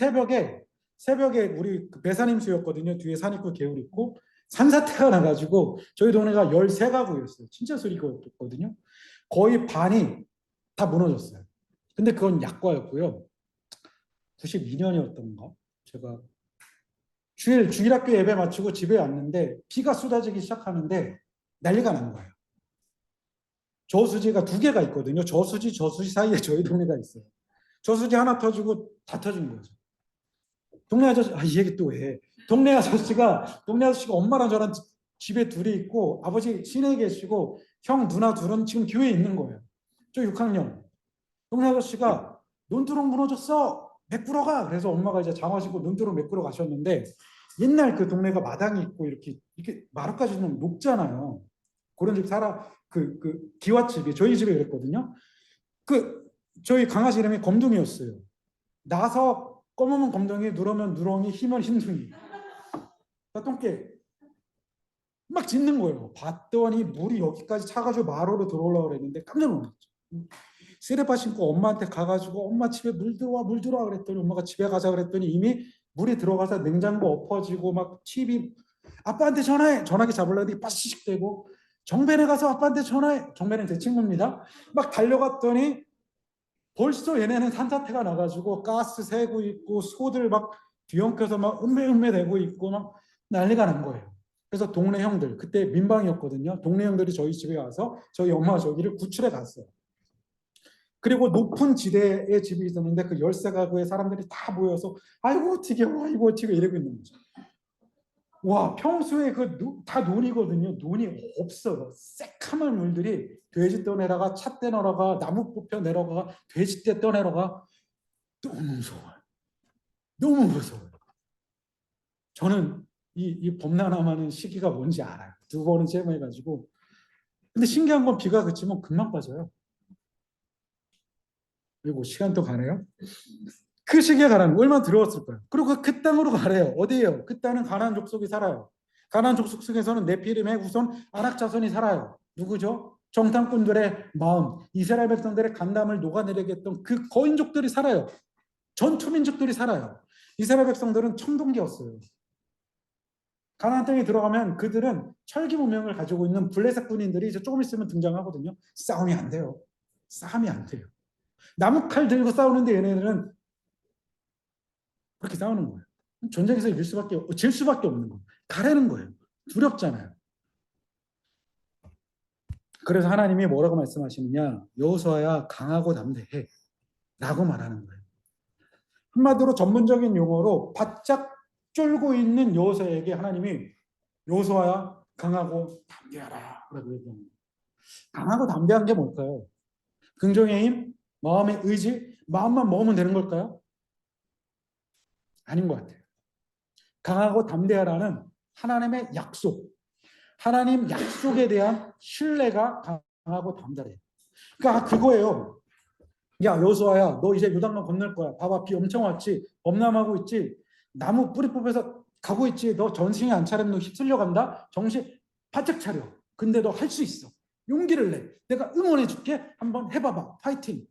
새벽에 우리 배산임수였거든요. 뒤에 산 있고 개울 있고 산사태가 나가지고 저희 동네가 13가구였어요. 진짜 소리거든요. 거의 반이 다 무너졌어요. 근데 그건 약과였고요. 92년이었던가 제가 주일학교 예배 마치고 집에 왔는데 비가 쏟아지기 시작하는데 난리가 난 거예요. 저수지가 두 개가 있거든요. 저수지 사이에 저희 동네가 있어요. 저수지 하나 터지고 다 터진 거죠. 동네 아저씨, 이 얘기 또 해. 동네 아저씨가 엄마랑 저랑 집에 둘이 있고 아버지 시내에 계시고 형 누나 둘은 지금 교회에 있는 거예요. 저 6학년. 동네 아저씨가 논두렁 무너졌어. 메꾸러 가. 그래서 엄마가 이제 장화시고 논두렁 메꾸러 가셨는데 옛날 그 동네가 마당이 있고 이렇게 마루까지는 높잖아요. 그런 집 그 기와집이 저희 집에 그랬거든요. 저희 강아지 이름이 검둥이였어요. 나서 검으면 검둥이, 누르면 누렁이, 힘은 흰둥이. 똥개 막 짖는 거예요. 봤더니 물이 여기까지 차가지고 마루로 들어오려고 그랬는데 깜짝 놀랐죠. 쓰레빠 신고 엄마한테 가가지고 엄마 집에 물 들어와 그랬더니 엄마가 집에 가자 그랬더니 이미 물이 들어가서 냉장고 엎어지고 막 TV 아빠한테 전화해. 전화기 잡으려더니 빠시식 대고 정변에 가서 아빠한테 전화해. 정변은 제 친구입니다. 막 달려갔더니 벌써 얘네는 산사태가 나가지고 가스 새고 있고 소들 막 뒤엉켜서 막 음메음메 대고 있고 막 난리가 난 거예요. 그래서 동네 형들, 그때 민방이었거든요. 동네 형들이 저희 집에 와서 저희 엄마 저기를 구출해 갔어요. 그리고 높은 지대에 집이 있었는데 그 열세 가구의 사람들이 다 모여서 아이고 튀겨 아이고 튀겨 이러고 있는 거죠. 와, 평소에 다 논이거든요. 논이 없어요. 새카만 물들이 돼지 떠내려가 차 떼내려가 나무 뽑혀 내려가 돼지 떼 떠내려가 너무 무서워요. 너무 무서워요. 저는 이 범람하는 시기가 뭔지 알아요. 두 번은 체험해가지고. 근데 신기한 건 비가 그치면 금방 빠져요. 그리고 시간도 가네요. 그 시기에 가라는 얼마나 두려웠을 거예요. 그리고 그 땅으로 가래요. 어디예요? 그 땅은 가나안 족속이 살아요. 가나안 족속 속에서는 네피림의 후손 아낙 자손이 살아요. 누구죠? 정탐꾼들의 마음, 이스라엘 백성들의 간담을 녹아내리게 했던 그 거인족들이 살아요. 전투민족들이 살아요. 이스라엘 백성들은 청동기였어요. 가나안 땅에 들어가면 그들은 철기 문명을 가지고 있는 블레셋 군인들이 이제 조금 있으면 등장하거든요. 싸움이 안 돼요. 싸움이 안 돼요. 나무칼 들고 싸우는데 얘네들은 그렇게 싸우는 거예요. 전쟁에서 질 수밖에 없는 거예요. 가라는 거예요. 두렵잖아요. 그래서 하나님이 뭐라고 말씀하시느냐? 여호수아야 강하고 담대해 라고 말하는 거예요. 한마디로 전문적인 용어로 바짝 쫄고 있는 여호수아에게 하나님이 여호수아야 강하고 담대하라 라고 얘기합니다. 강하고 담대한 게 뭘까요? 긍정의 힘, 마음의 의지, 마음만 먹으면 되는 걸까요? 아닌 것 같아요. 강하고 담대하라는 하나님의 약속, 하나님 약속에 대한 신뢰가 강하고 담대해요. 그러니까 그거예요. 야 여호수아야, 너 이제 요단강 건널 거야. 봐봐, 비 엄청 왔지. 범람하고 있지. 나무 뿌리 뽑혀서 가고 있지. 너 정신이 안 차리면 너 휩쓸려 간다. 정신 바짝 차려. 근데 너 할 수 있어. 용기를 내. 내가 응원해 줄게. 한번 해봐봐. 파이팅.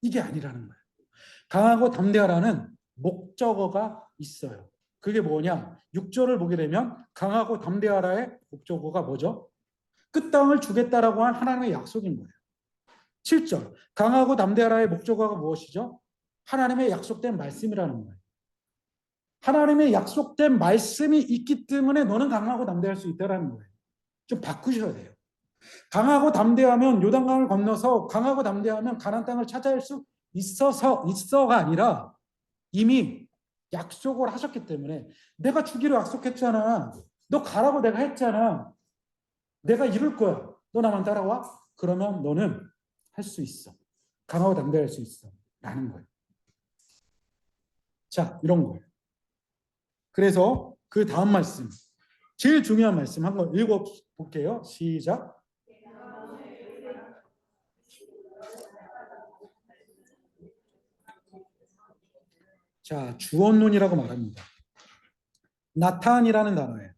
이게 아니라는 거예요. 강하고 담대하라는 목적어가 있어요. 그게 뭐냐? 6절을 보게 되면 강하고 담대하라의 목적어가 뭐죠? 그 땅을 주겠다라고 한 하나님의 약속인 거예요. 7절 강하고 담대하라의 목적어가 무엇이죠? 하나님의 약속된 말씀이라는 거예요. 하나님의 약속된 말씀이 있기 때문에 너는 강하고 담대할 수 있다는 거예요. 좀 바꾸셔야 돼요. 강하고 담대하면 요단강을 건너서 강하고 담대하면 가나안 땅을 차지할 수 있어가 아니라 이미 약속을 하셨기 때문에 내가 주기로 약속했잖아. 너 가라고 내가 했잖아. 내가 이룰 거야. 너 나만 따라와. 그러면 너는 할 수 있어. 강하고 담대할 수 있어. 라는 거예요. 자, 이런 거예요. 그래서 그 다음 말씀, 제일 중요한 말씀 한번 읽어볼게요. 시작. 자, 주언론이라고 말합니다. 나탄이라는 단어예요.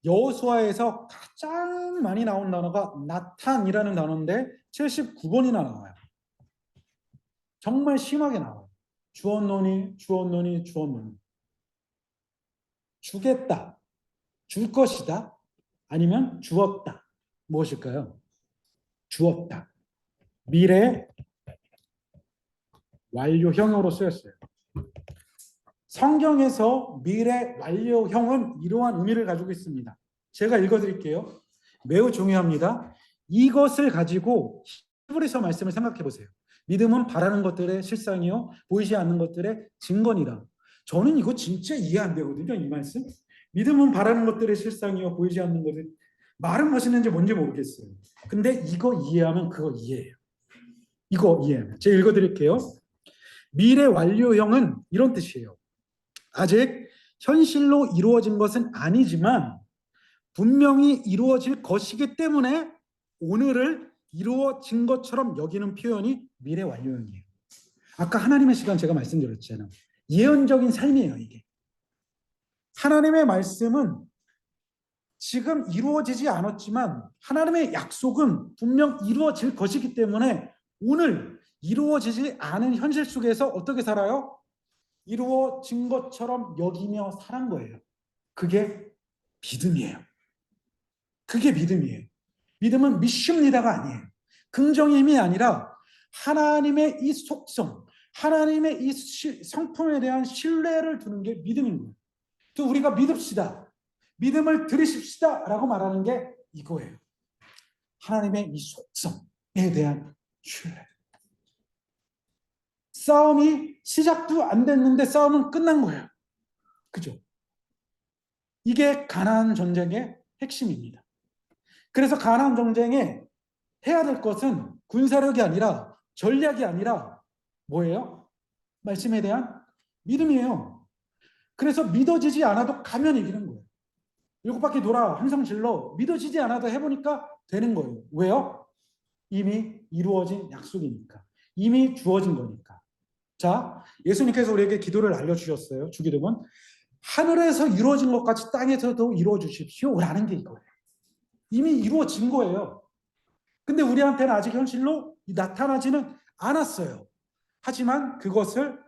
여호수아에서 가장 많이 나온 단어가 나탄이라는 단어인데 79번이나 나와요. 정말 심하게 나와요. 주언론이 주겠다, 줄 것이다, 아니면 주었다. 무엇일까요? 주었다. 미래 완료형으로 쓰였어요. 성경에서 미래 완료형은 이러한 의미를 가지고 있습니다. 제가 읽어드릴게요. 매우 중요합니다. 이것을 가지고 히브리서 말씀을 생각해 보세요. 믿음은 바라는 것들의 실상이요 보이지 않는 것들의 증거니라. 저는 이거 진짜 이해 안 되거든요. 이 말씀. 믿음은 바라는 것들의 실상이요 보이지 않는 것들. 말은 멋있는지 뭔지 모르겠어요. 근데 이거 이해하면 그거 이해해요. 이거 이해하면. 제가 읽어드릴게요. 미래 완료형은 이런 뜻이에요. 아직 현실로 이루어진 것은 아니지만 분명히 이루어질 것이기 때문에 오늘을 이루어진 것처럼 여기는 표현이 미래 완료형이에요. 아까 하나님의 시간 제가 말씀드렸잖아요. 예언적인 삶이에요, 이게. 하나님의 말씀은 지금 이루어지지 않았지만 하나님의 약속은 분명 이루어질 것이기 때문에 오늘 이루어지지 않은 현실 속에서 어떻게 살아요? 이루어진 것처럼 여기며 사는 거예요. 그게 믿음이에요. 그게 믿음이에요. 믿음은 믿습니다가 아니에요. 긍정의 힘이 아니라 하나님의 이 속성, 하나님의 이 성품에 대한 신뢰를 두는 게 믿음인 거예요. 또 우리가 믿읍시다, 믿음을 들으십시다 라고 말하는 게 이거예요. 하나님의 이 속성에 대한 신뢰. 싸움이 시작도 안 됐는데 싸움은 끝난 거예요. 그죠? 이게 가나안 전쟁의 핵심입니다. 그래서 가나안 전쟁에 해야 될 것은 군사력이 아니라 전략이 아니라 뭐예요? 말씀에 대한 믿음이에요. 그래서 믿어지지 않아도 가면 이기는 거예요. 7바퀴 돌아 함성 질러 믿어지지 않아도 해보니까 되는 거예요. 왜요? 이미 이루어진 약속이니까. 이미 주어진 거니까. 자, 예수님께서 우리에게 기도를 알려주셨어요. 주기도문. 하늘에서 이루어진 것 같이 땅에서도 이루어 주십시오 라는 게 이거예요. 이미 이루어진 거예요. 근데 우리한테는 아직 현실로 나타나지는 않았어요. 하지만 그것을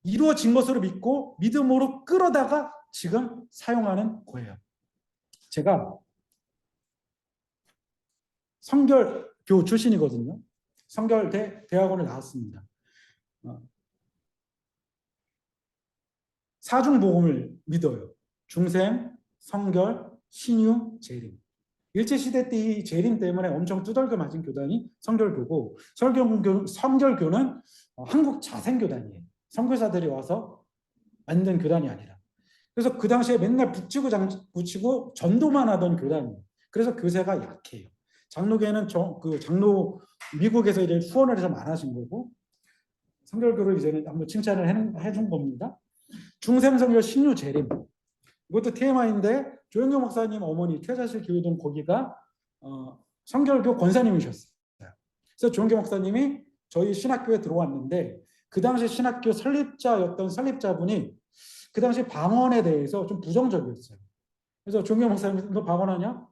이루어진 것으로 믿고 믿음으로 끌어다가 지금 사용하는 거예요. 제가 성결교 출신이거든요. 성결대 대학원을 나왔습니다. 사중복음을 믿어요. 중생, 성결, 신유, 재림. 일제시대 때 이 재림 때문에 엄청 두들겨 맞은 교단이 성결교고, 성결교는 한국 자생교단이에요. 선교사들이 와서 만든 교단이 아니라. 그래서 그 당시에 맨날 붙이고 전도만 하던 교단이에요. 그래서 교세가 약해요. 장로계는 장로 미국에서 이제 후원을 해서 많아진 거고, 성결교를 이제는 한번 칭찬을 해준 겁니다. 중생성결 신유 재림. 이것도 TMI인데 조영교 목사님 어머니 퇴자실 교회동 거기가 성결교 권사님이셨어요. 그래서 조영교 목사님이 저희 신학교에 들어왔는데 그 당시 신학교 설립자였던 설립자분이 그 당시 방언에 대해서 좀 부정적이었어요. 그래서 조영교 목사님, 너 방언하냐?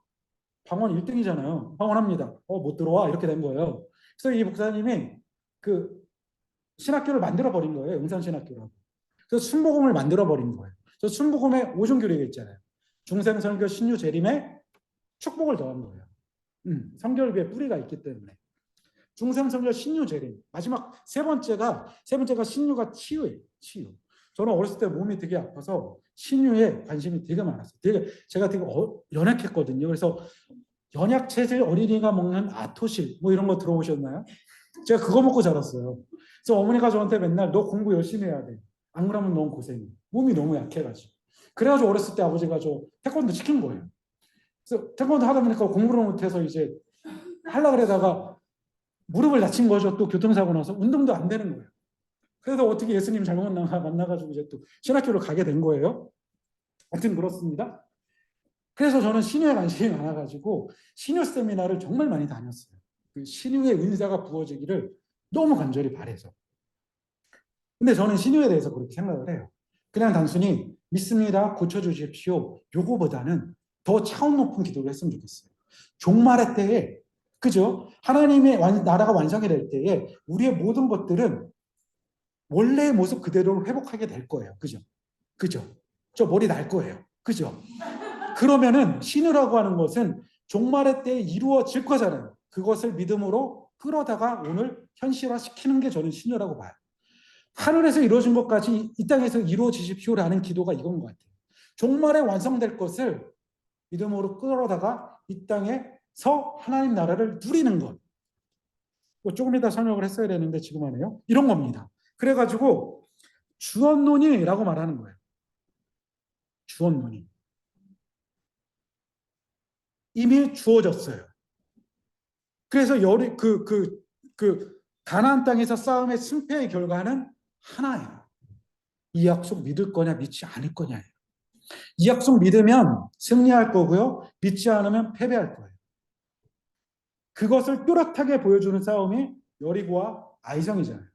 방언 1등이잖아요. 방언합니다. 못 들어와 이렇게 된 거예요. 그래서 이 목사님이 그 신학교를 만들어 버린 거예요. 응산신학교라고. 그래서 순복음을 만들어 버린 거예요. 저 순복음에 오종교리가 있잖아요. 중생성결 신유 재림에 축복을 더한 거예요. 성결교에 뿌리가 있기 때문에. 중생성결 신유 재림. 마지막 세 번째가 신유가 치유예요. 치유. 저는 어렸을 때 몸이 되게 아파서 신유에 관심이 되게 많았어요. 제가 되게 연약했거든요. 그래서 연약 체질 어린이가 먹는 아토실 뭐 이런 거 들어보셨나요? 제가 그거 먹고 자랐어요. 그래서 어머니가 저한테 맨날 너 공부 열심히 해야 돼. 안 그러면 너무 고생해. 몸이 너무 약해가지고. 그래가지고 어렸을 때 아버지가 저 태권도 시킨 거예요. 그래서 태권도 하다 보니까 공부를 못해서 이제 하려고 그러다가 무릎을 다친 거죠. 또 교통사고 나서 운동도 안 되는 거예요. 그래서 어떻게 예수님 잘못 만나가지고 이제 또 신학교를 가게 된 거예요. 하여튼 그렇습니다. 그래서 저는 신유에 관심이 많아가지고 신유 세미나를 정말 많이 다녔어요. 그 신유의 은사가 부어지기를 너무 간절히 바래서. 근데 저는 신유에 대해서 그렇게 생각을 해요. 그냥 단순히 믿습니다, 고쳐주십시오. 요거보다는 더 차원 높은 기도를 했으면 좋겠어요. 종말의 때에, 그죠? 하나님의 나라가 완성이 될 때에 우리의 모든 것들은 원래의 모습 그대로 회복하게 될 거예요. 그죠? 그죠? 저 머리 날 거예요. 그죠? 그러면은 신유라고 하는 것은 종말의 때에 이루어질 거잖아요. 그것을 믿음으로 끌어다가 오늘 현실화시키는 게 저는 신유라고 봐요. 하늘에서 이루어진 것까지 이 땅에서 이루어지십시오라는 기도가 이건 것 같아요. 종말에 완성될 것을 믿음으로 끌어다가 이 땅에서 하나님 나라를 누리는 것. 조금 이따 설명을 했어야 되는데 지금 하네요. 이런 겁니다. 그래가지고 주언론이라고 말하는 거예요. 주언론이. 이미 주어졌어요. 그래서 가나안 땅에서 싸움의 승패의 결과는 하나예요. 이 약속 믿을 거냐 믿지 않을 거냐예요. 이 약속 믿으면 승리할 거고요. 믿지 않으면 패배할 거예요. 그것을 뚜렷하게 보여주는 싸움이 여리고와 아이성이잖아요.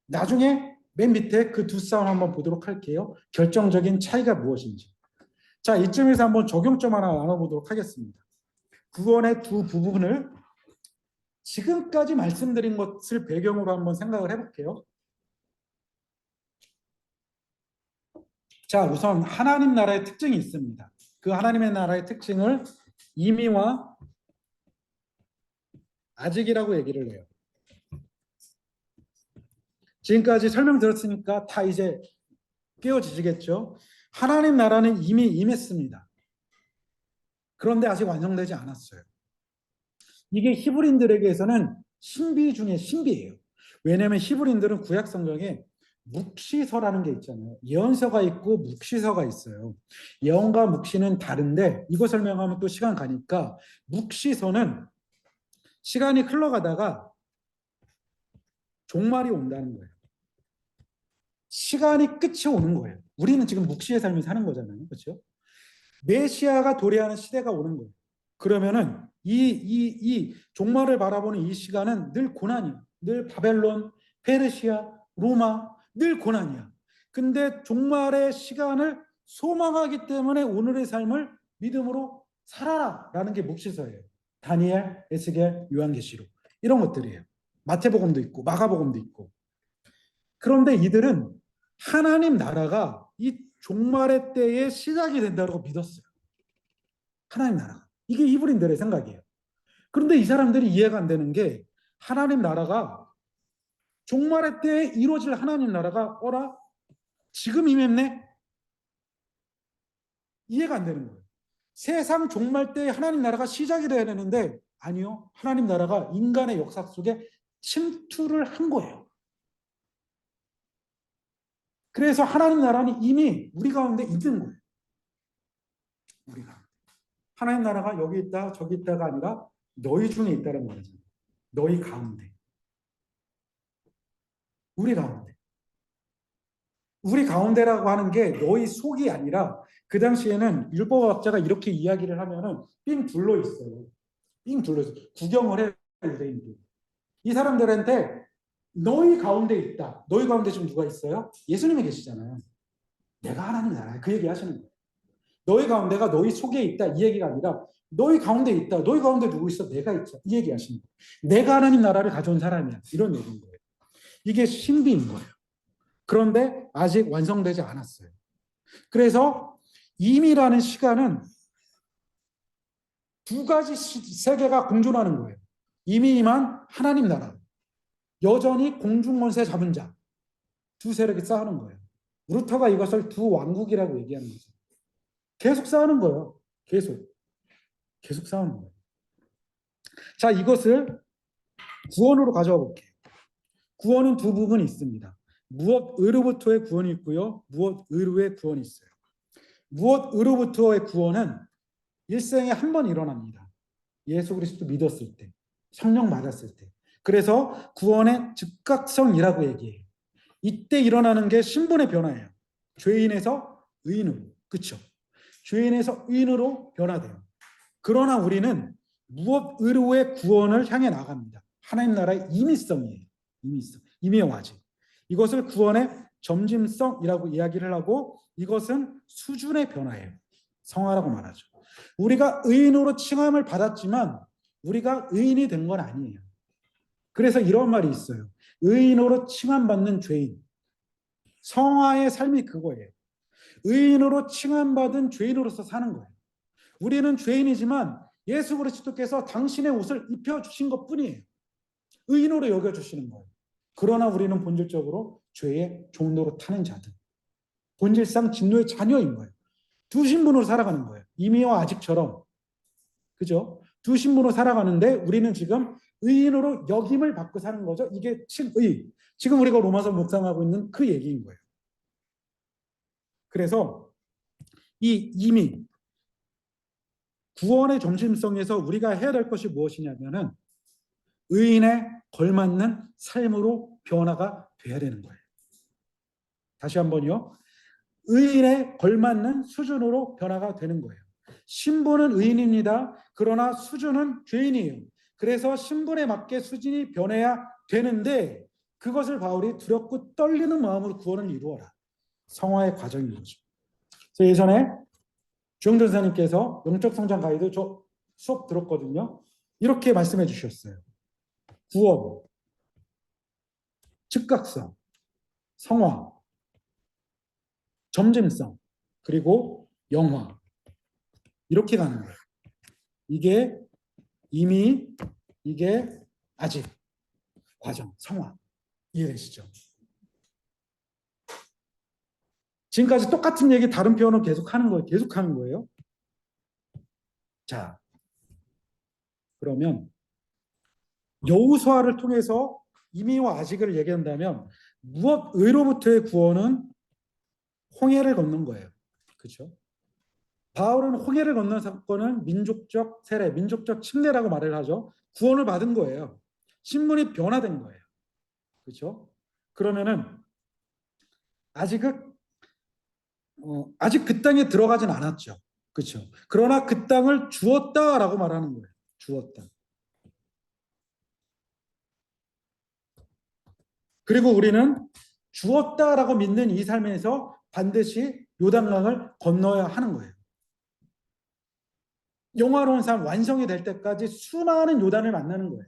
나중에 맨 밑에 그 두 싸움 한번 보도록 할게요. 결정적인 차이가 무엇인지. 자, 이쯤에서 한번 적용점 하나 나눠보도록 하겠습니다. 구원의 두 부분을 지금까지 말씀드린 것을 배경으로 한번 생각을 해볼게요. 자, 우선 하나님 나라의 특징이 있습니다. 그 하나님의 나라의 특징을 이미와 아직이라고 얘기를 해요. 지금까지 설명 들었으니까 다 이제 깨어지시겠죠? 하나님 나라는 이미 임했습니다. 그런데 아직 완성되지 않았어요. 이게 히브리인들에게서는 신비 중에 신비예요. 왜냐하면 히브리인들은 구약 성경에 묵시서라는 게 있잖아요. 예언서가 있고 묵시서가 있어요. 예언과 묵시는 다른데 이거 설명하면 또 시간 가니까 묵시서는 시간이 흘러가다가 종말이 온다는 거예요. 시간이 끝이 오는 거예요. 우리는 지금 묵시의 삶을 사는 거잖아요. 그렇죠? 메시아가 도래하는 시대가 오는 거예요. 그러면은 이 종말을 바라보는 이 시간은 늘 고난이야. 늘 바벨론, 페르시아, 로마 늘 고난이야. 근데 종말의 시간을 소망하기 때문에 오늘의 삶을 믿음으로 살아라라는 게 묵시서예요. 다니엘, 에스겔, 요한계시록 이런 것들이에요. 마태복음도 있고 마가복음도 있고. 그런데 이들은 하나님 나라가 이 종말의 때에 시작이 된다고 믿었어요. 하나님 나라가. 이게 히브리인들의 생각이에요. 그런데 이 사람들이 이해가 안 되는 게 하나님 나라가 종말의 때에 이루어질 하나님 나라가 어라? 지금 임했네? 이해가 안 되는 거예요. 세상 종말 때에 하나님 나라가 시작이 돼야 되는데 아니요. 하나님 나라가 인간의 역사 속에 침투를 한 거예요. 그래서 하나님 나라는 이미 우리 가운데 있는 거예요. 우리가. 하나님 나라가 여기 있다 저기 있다가 아니라 너희 중에 있다는 말이죠. 너희 가운데. 우리 가운데. 우리 가운데라고 하는 게 너희 속이 아니라 그 당시에는 율법학자가 이렇게 이야기를 하면은 삥 둘러 있어요. 삥 둘러 있어요. 구경을 해요. 유대인들이. 이 사람들한테 너희 가운데 있다. 너희 가운데 지금 누가 있어요? 예수님이 계시잖아요. 내가 하나님 나라에 그 얘기 하시는 거예요. 너희 가운데가 너희 속에 있다 이 얘기가 아니라 너희 가운데 있다. 너희 가운데 누구 있어? 내가 있어. 이 얘기 하시는 거예요. 내가 하나님 나라를 가져온 사람이야. 이런 얘기인 거예요. 이게 신비인 거예요. 그런데 아직 완성되지 않았어요. 그래서 임이라는 시간은 두 가지 세계가 공존하는 거예요. 이미 임한 하나님 나라. 여전히 공중권세 잡은 자. 두 세력이 싸우는 거예요. 루터가 이것을 두 왕국이라고 얘기하는 거죠. 계속 싸우는 거예요. 계속 싸우는 거예요. 자, 이것을 구원으로 가져와 볼게요. 구원은 두 부분이 있습니다. 무엇으로부터의 구원이 있고요. 무엇으로의 구원이 있어요. 무엇으로부터의 구원은 일생에 한 번 일어납니다. 예수 그리스도 믿었을 때, 성령 받았을 때. 그래서 구원의 즉각성이라고 얘기해요. 이때 일어나는 게 신분의 변화예요. 죄인에서 의인으로. 그렇죠? 죄인에서 의인으로 변화돼요. 그러나 우리는 무엇으로의 구원을 향해 나갑니다. 하나님 나라의 임의성이에요. 임의의 와지. 이것을 구원의 점진성이라고 이야기를 하고 이것은 수준의 변화예요. 성화라고 말하죠. 우리가 의인으로 칭함을 받았지만 우리가 의인이 된 건 아니에요. 그래서 이런 말이 있어요. 의인으로 칭함받는 죄인. 성화의 삶이 그거예요. 의인으로 칭함받은 죄인으로서 사는 거예요. 우리는 죄인이지만 예수 그리스도께서 당신의 옷을 입혀주신 것뿐이에요. 의인으로 여겨주시는 거예요. 그러나 우리는 본질적으로 죄의 종로로 타는 자들. 본질상 진노의 자녀인 거예요. 두 신분으로 살아가는 거예요. 이미와 아직처럼. 그죠? 두 신분으로 살아가는데 우리는 지금 의인으로 역임을 받고 사는 거죠. 이게 칭의. 지금 우리가 로마서 묵상하고 있는 그 얘기인 거예요. 그래서 이 이미 구원의 점심성에서 우리가 해야 될 것이 무엇이냐면은 의인에 걸맞는 삶으로 변화가 돼야 되는 거예요. 다시 한번요. 의인에 걸맞는 수준으로 변화가 되는 거예요. 신분은 의인입니다. 그러나 수준은 죄인이에요. 그래서 신분에 맞게 수준이 변해야 되는데 그것을 바울이 두렵고 떨리는 마음으로 구원을 이루어라. 성화의 과정인 거죠. 그래서 예전에 주영전 사님께서 영적 성장 가이드 저 수업 들었거든요. 이렇게 말씀해 주셨어요. 구원, 즉각성, 성화, 점진성, 그리고 영화. 이렇게 가는 거예요. 이게 이미, 이게 아직 과정, 성화. 이해되시죠? 지금까지 똑같은 얘기 다른 표현을 계속 하는 거예요. 계속 하는 거예요. 자, 그러면 여호수아를 통해서 이미와 아직을 얘기한다면 무엇 의로부터의 구원은 홍해를 건넌 거예요. 그렇죠? 바울은 홍해를 건넌 사건은 민족적 세례, 민족적 침례라고 말을 하죠. 구원을 받은 거예요. 신분이 변화된 거예요. 그렇죠? 그러면은 아직은 아직 그 땅에 들어가진 않았죠. 그렇죠? 그러나 그 땅을 주었다라고 말하는 거예요. 주었다. 그리고 우리는 주었다라고 믿는 이 삶에서 반드시 요단강을 건너야 하는 거예요. 영화로운 삶 완성이 될 때까지 수많은 요단을 만나는 거예요.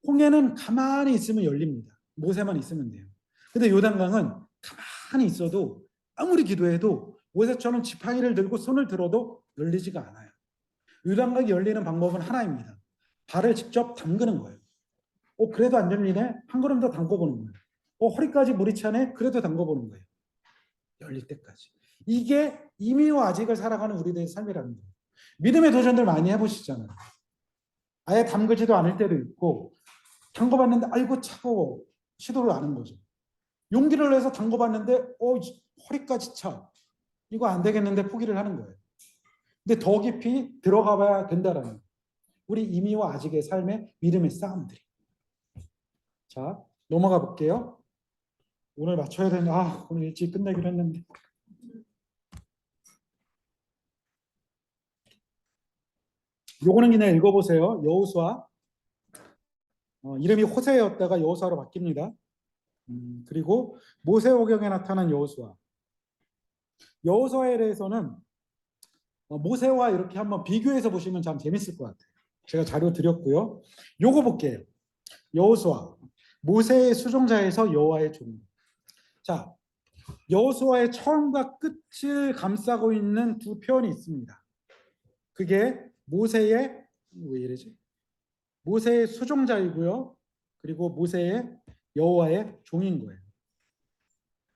홍해는 가만히 있으면 열립니다. 모세만 있으면 돼요. 근데 요단강은 가만히 있어도 아무리 기도해도 모세처럼 지팡이를 들고 손을 들어도 열리지가 않아요. 요단강이 열리는 방법은 하나입니다. 발을 직접 담그는 거예요. 그래도 안 열리네? 한 걸음 더 담궈보는 거예요. 허리까지 물이 차네? 그래도 담궈보는 거예요. 열릴 때까지. 이게 이미와 아직을 살아가는 우리들의 삶이라는 거예요. 믿음의 도전들 많이 해보시잖아요. 아예 담그지도 않을 때도 있고 담궈봤는데 아이고 차가워 시도를 안 한 거죠. 용기를 내서 담궈봤는데 허리까지 차. 이거 안 되겠는데 포기를 하는 거예요. 근데 더 깊이 들어가 봐야 된다라는 거예요. 우리 이미와 아직의 삶의 믿음의 싸움들이. 자, 넘어가 볼게요. 오늘 맞춰야 되는데 오늘 일찍 끝내기로 했는데. 요거는 그냥 읽어보세요. 여호수아. 이름이 호세였다가 여호수아로 바뀝니다. 그리고 모세오경에 나타난 여호수아. 여호수아에 대해서는 모세와 이렇게 한번 비교해서 보시면 참 재밌을 것 같아요. 제가 자료 드렸고요. 요거 볼게요. 여호수아. 모세의 수종자에서 여호와의 종. 자, 여호수아의 처음과 끝을 감싸고 있는 두 표현이 있습니다. 그게 모세의 왜 이러지? 모세의 수종자이고요. 그리고 모세의 여호와의 종인 거예요.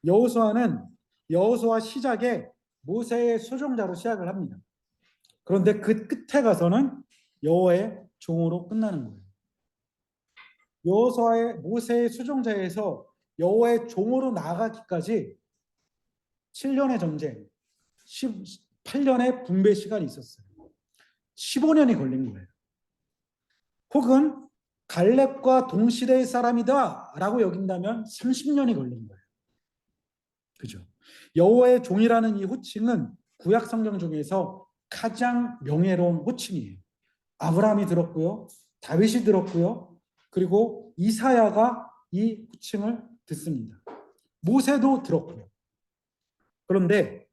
여호수아는 여호수아 시작에 모세의 수종자로 시작을 합니다. 그런데 그 끝에 가서는 여호와의 종으로 끝나는 거예요. 여호수아의 모세의 수종자에서 여호와의 종으로 나아가기까지 7년의 전쟁, 18년의 분배 시간이 있었어요. 15년이 걸린 거예요. 혹은 갈렙과 동시대의 사람이다라고 여긴다면 30년이 걸린 거예요. 그죠? 여호와의 종이라는 이 호칭은 구약 성경 중에서 가장 명예로운 호칭이에요. 아브라함이 들었고요. 다윗이 들었고요. 그리고 이사야가 이 호칭을 듣습니다. 모세도 들었고요. 그런데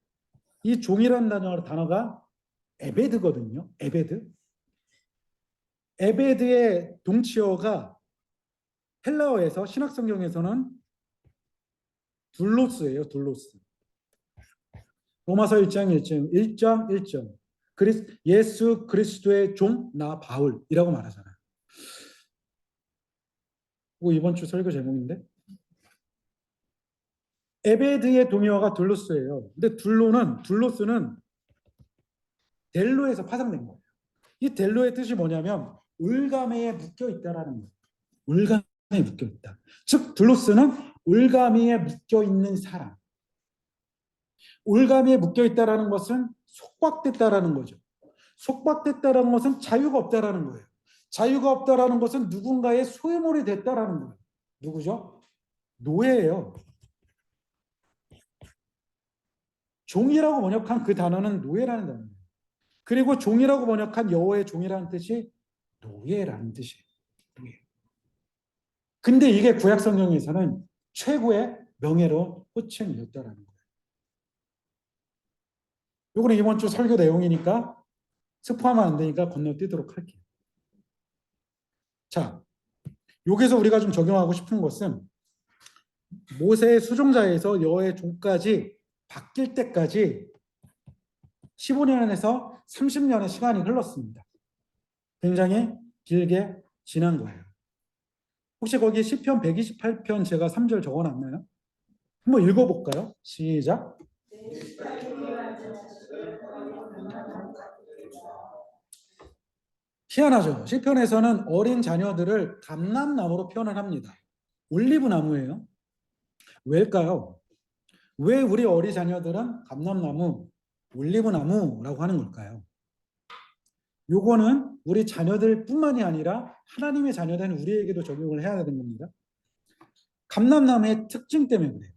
이 종이라는 단어가 에베드거든요. 에베드. 에베드의 동치어가 헬라어에서 신학성경에서는 둘로스예요. 둘로스. 로마서 1장 1절, 1장 1절. 예수 그리스도의 종 나 바울이라고 말하잖아요. 이번 주 설교 제목인데 에베드의 동의어가 둘로스예요. 근데 둘로스는 델로에서 파생된 거예요. 이 델로의 뜻이 뭐냐면 올가미에 묶여 있다라는 거예요. 올가미에 묶여 있다. 즉 둘로스는 올가미에 묶여 있는 사람. 올가미에 묶여 있다라는 것은 속박됐다라는 거죠. 속박됐다라는 것은 자유가 없다라는 거예요. 자유가 없다라는 것은 누군가의 소유물이 됐다라는 거예요. 누구죠? 노예예요. 종이라고 번역한 그 단어는 노예라는 단어예요. 그리고 종이라고 번역한 여호와의 종이라는 뜻이 노예라는 뜻이에요. 노예. 근데 이게 구약 성경에서는 최고의 명예로운 호칭이었다라는 거예요. 이거는 이번 주 설교 내용이니까 스포하면 안 되니까 건너뛰도록 할게요. 자, 여기서 우리가 좀 적용하고 싶은 것은 모세의 수종자에서 여호와의 종까지 바뀔 때까지 15년에서 30년의 시간이 흘렀습니다. 굉장히 길게 지난 거예요. 혹시 거기 시편 128편 제가 3절 적어놨나요? 한번 읽어볼까요? 시작. 희한하죠. 시편에서는 어린 자녀들을 감람나무로 표현을 합니다. 올리브나무예요. 왜일까요? 왜 우리 어린 자녀들은 감람나무, 올리브나무라고 하는 걸까요? 요거는 우리 자녀들뿐만이 아니라 하나님의 자녀된 우리에게도 적용을 해야 되는 겁니다. 감람나무의 특징 때문에 그래요.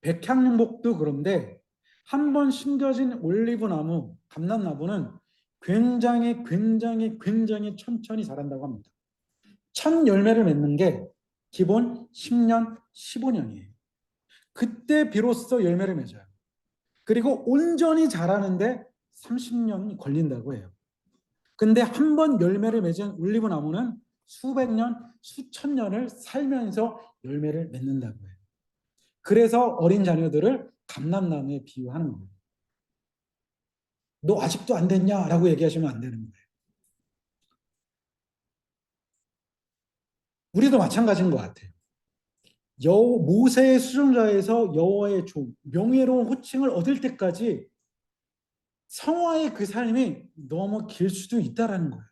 백향목도 그런데 한 번 심겨진 올리브나무, 감람나무는 굉장히 천천히 자란다고 합니다. 첫 열매를 맺는 게 기본 10년, 15년이에요. 그때 비로소 열매를 맺어요. 그리고 온전히 자라는데 30년이 걸린다고 해요. 근데 한 번 열매를 맺은 올리브 나무는 수백 년, 수천 년을 살면서 열매를 맺는다고 해요. 그래서 어린 자녀들을 감람나무에 비유하는 거예요. 너 아직도 안 됐냐라고 얘기하시면 안 되는 거예요. 우리도 마찬가지인 것 같아요. 모세의 수종자에서 여호와의 종, 명예로운 호칭을 얻을 때까지 성화의 그 삶이 너무 길 수도 있다라는 거예요.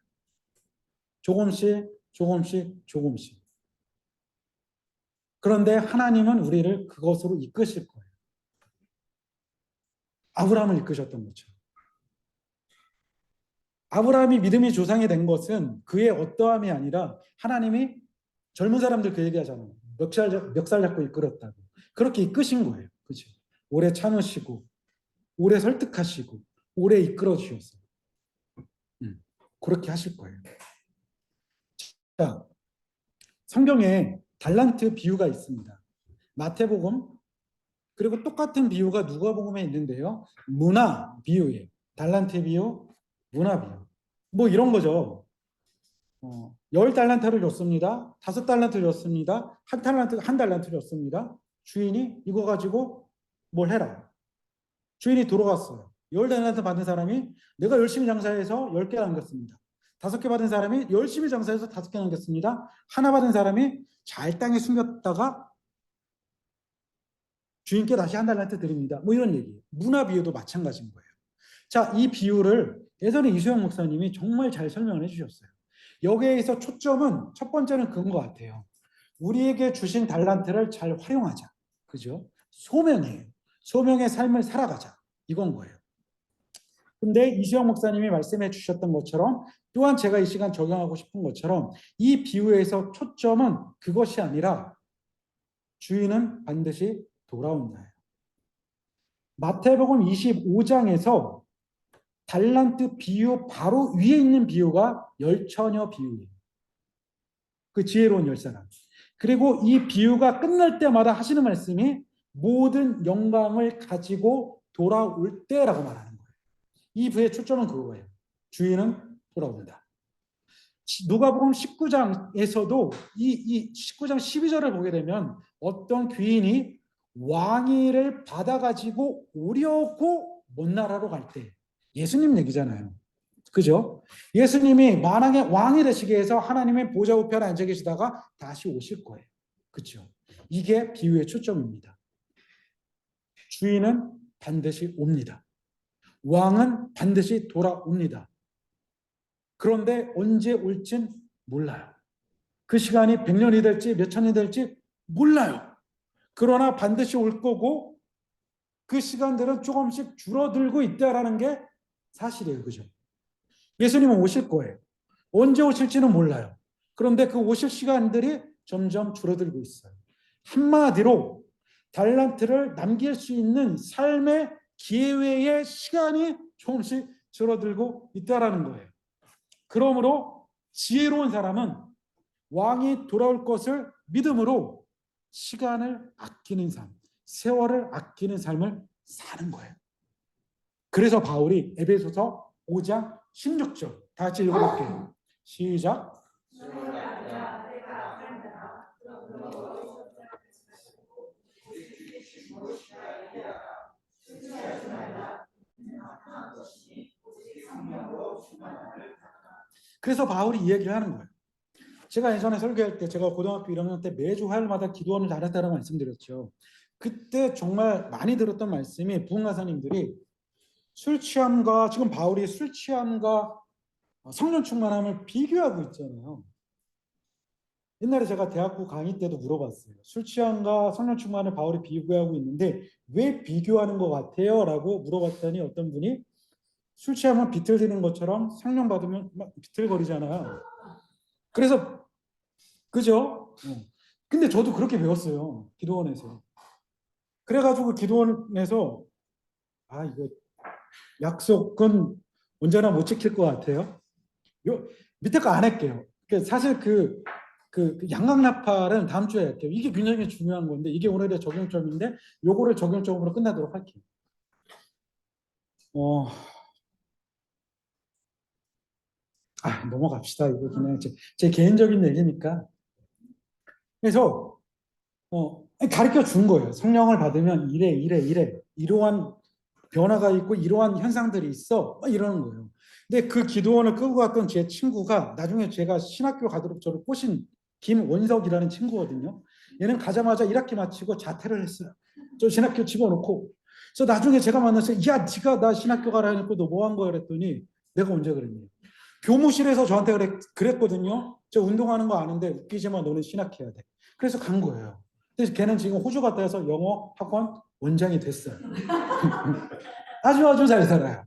조금씩. 그런데 하나님은 우리를 그것으로 이끄실 거예요. 아브라함을 이끄셨던 것처럼. 아브라함이 믿음의 조상이 된 것은 그의 어떠함이 아니라 하나님이 젊은 사람들 그 얘기하잖아요. 멱살 잡고 이끌었다고. 그렇게 이끄신 거예요. 그렇죠? 오래 참으시고 오래 설득하시고 오래 이끌어 주셨어요. 그렇게 하실 거예요. 자, 성경에 달란트 비유가 있습니다. 마태복음 그리고 똑같은 비유가 누가복음에 있는데요. 문화 비유예요. 달란트 비유, 문화 비유. 뭐 이런 거죠. 10달란트를 줬습니다. 5달란트를 줬습니다. 한 달란트를 줬습니다. 주인이 이거 가지고 뭘 해라. 주인이 들어갔어요. 10달란트 받은 사람이 내가 열심히 장사해서 10개 남겼습니다. 5개 받은 사람이 열심히 장사해서 5개 남겼습니다. 하나 받은 사람이 잘 땅에 숨겼다가 주인께 다시 한 달란트 드립니다. 뭐 이런 얘기예요. 문화 비유도 마찬가지인 거예요. 자, 이 비유를 예전에 이수영 목사님이 정말 잘 설명을 해주셨어요. 여기에서 초점은 첫 번째는 그런 것 같아요. 우리에게 주신 달란트를 잘 활용하자. 그죠? 소명이에요. 소명의 삶을 살아가자. 이건 거예요. 근데 이수영 목사님이 말씀해 주셨던 것처럼 또한 제가 이 시간 적용하고 싶은 것처럼 이 비유에서 초점은 그것이 아니라 주인은 반드시 돌아온다예요. 마태복음 25장에서 달란트 비유 바로 위에 있는 비유가 열처녀 비유예요. 그 지혜로운 열 사람. 그리고 이 비유가 끝날 때마다 하시는 말씀이 모든 영광을 가지고 돌아올 때라고 말하는 거예요. 이 부의 초점은 그거예요. 주인은 돌아온다. 누가복음 19장에서도 이 19장 12절을 보게 되면 어떤 귀인이 왕위를 받아가지고 오려고 먼 나라로 갈 때 예수님 얘기잖아요. 그죠? 예수님이 만왕의 왕이 되시기 위해서 하나님의 보좌 우편에 앉아 계시다가 다시 오실 거예요. 그렇죠? 이게 비유의 초점입니다. 주인은 반드시 옵니다. 왕은 반드시 돌아옵니다. 그런데 언제 올진 몰라요. 그 시간이 100년이 될지 몇 천이 될지 몰라요. 그러나 반드시 올 거고 그 시간들은 조금씩 줄어들고 있다라는 게 사실이에요. 그죠? 예수님은 오실 거예요. 언제 오실지는 몰라요. 그런데 그 오실 시간들이 점점 줄어들고 있어요. 한마디로 달란트를 남길 수 있는 삶의 기회의 시간이 조금씩 줄어들고 있다라는 거예요. 그러므로 지혜로운 사람은 왕이 돌아올 것을 믿음으로 시간을 아끼는 삶, 세월을 아끼는 삶을 사는 거예요. 그래서 바울이 에베소서 5장 16절 다 같이 읽어볼게요. 시작. 그래서 바울이 이 얘기를 하는 거예요. 제가 예전에 설교할 때 제가 고등학교 1학년 때 매주 화요일마다 기도원을 다녔다는 말씀드렸죠. 그때 정말 많이 들었던 말씀이 부흥가사님들이 술 취함과 지금 바울이 술 취함과 성령 충만함을 비교하고 있잖아요. 옛날에 제가 대학부 강의 때도 물어봤어요. 술 취함과 성령 충만을 바울이 비교하고 있는데 왜 비교하는 것 같아요? 라고 물어봤더니 어떤 분이 술 취하면 비틀대는 것처럼 성령 받으면 막 비틀거리잖아요. 그래서 그죠? 근데 저도 그렇게 배웠어요. 기도원에서. 그래가지고 기도원에서 이거 약속은 언제나 못 지킬 것 같아요. 밑에 거 안 할게요. 사실 그 양강나팔은 다음 주에 할게요. 이게 굉장히 중요한 건데 이게 오늘의 적용점인데 요거를 적용점으로 끝나도록 할게요. 넘어갑시다. 이거 그냥 제 개인적인 얘기니까. 그래서 가르쳐 준 거예요. 성령을 받으면 이래 이러한 변화가 있고 이러한 현상들이 있어 이러는 거예요. 근데 그 기도원을 끌고 갔던 제 친구가 나중에 제가 신학교 가도록 저를 꼬신 김원석이라는 친구거든요. 얘는 가자마자 1학기 마치고 자퇴를 했어요. 저 신학교 집어넣고. 그래서 나중에 제가 만나서 야 네가 나 신학교 가라 해놓고 너 뭐 한 거야 그랬더니 내가 언제 그랬니? 교무실에서 저한테 그랬거든요. 저 운동하는 거 아는데 웃기지만 너는 신학해야 돼. 그래서 간 거예요. 그래서 걔는 지금 호주 갔다 와서 영어 학원 원장이 됐어요. 아주 잘 살아요.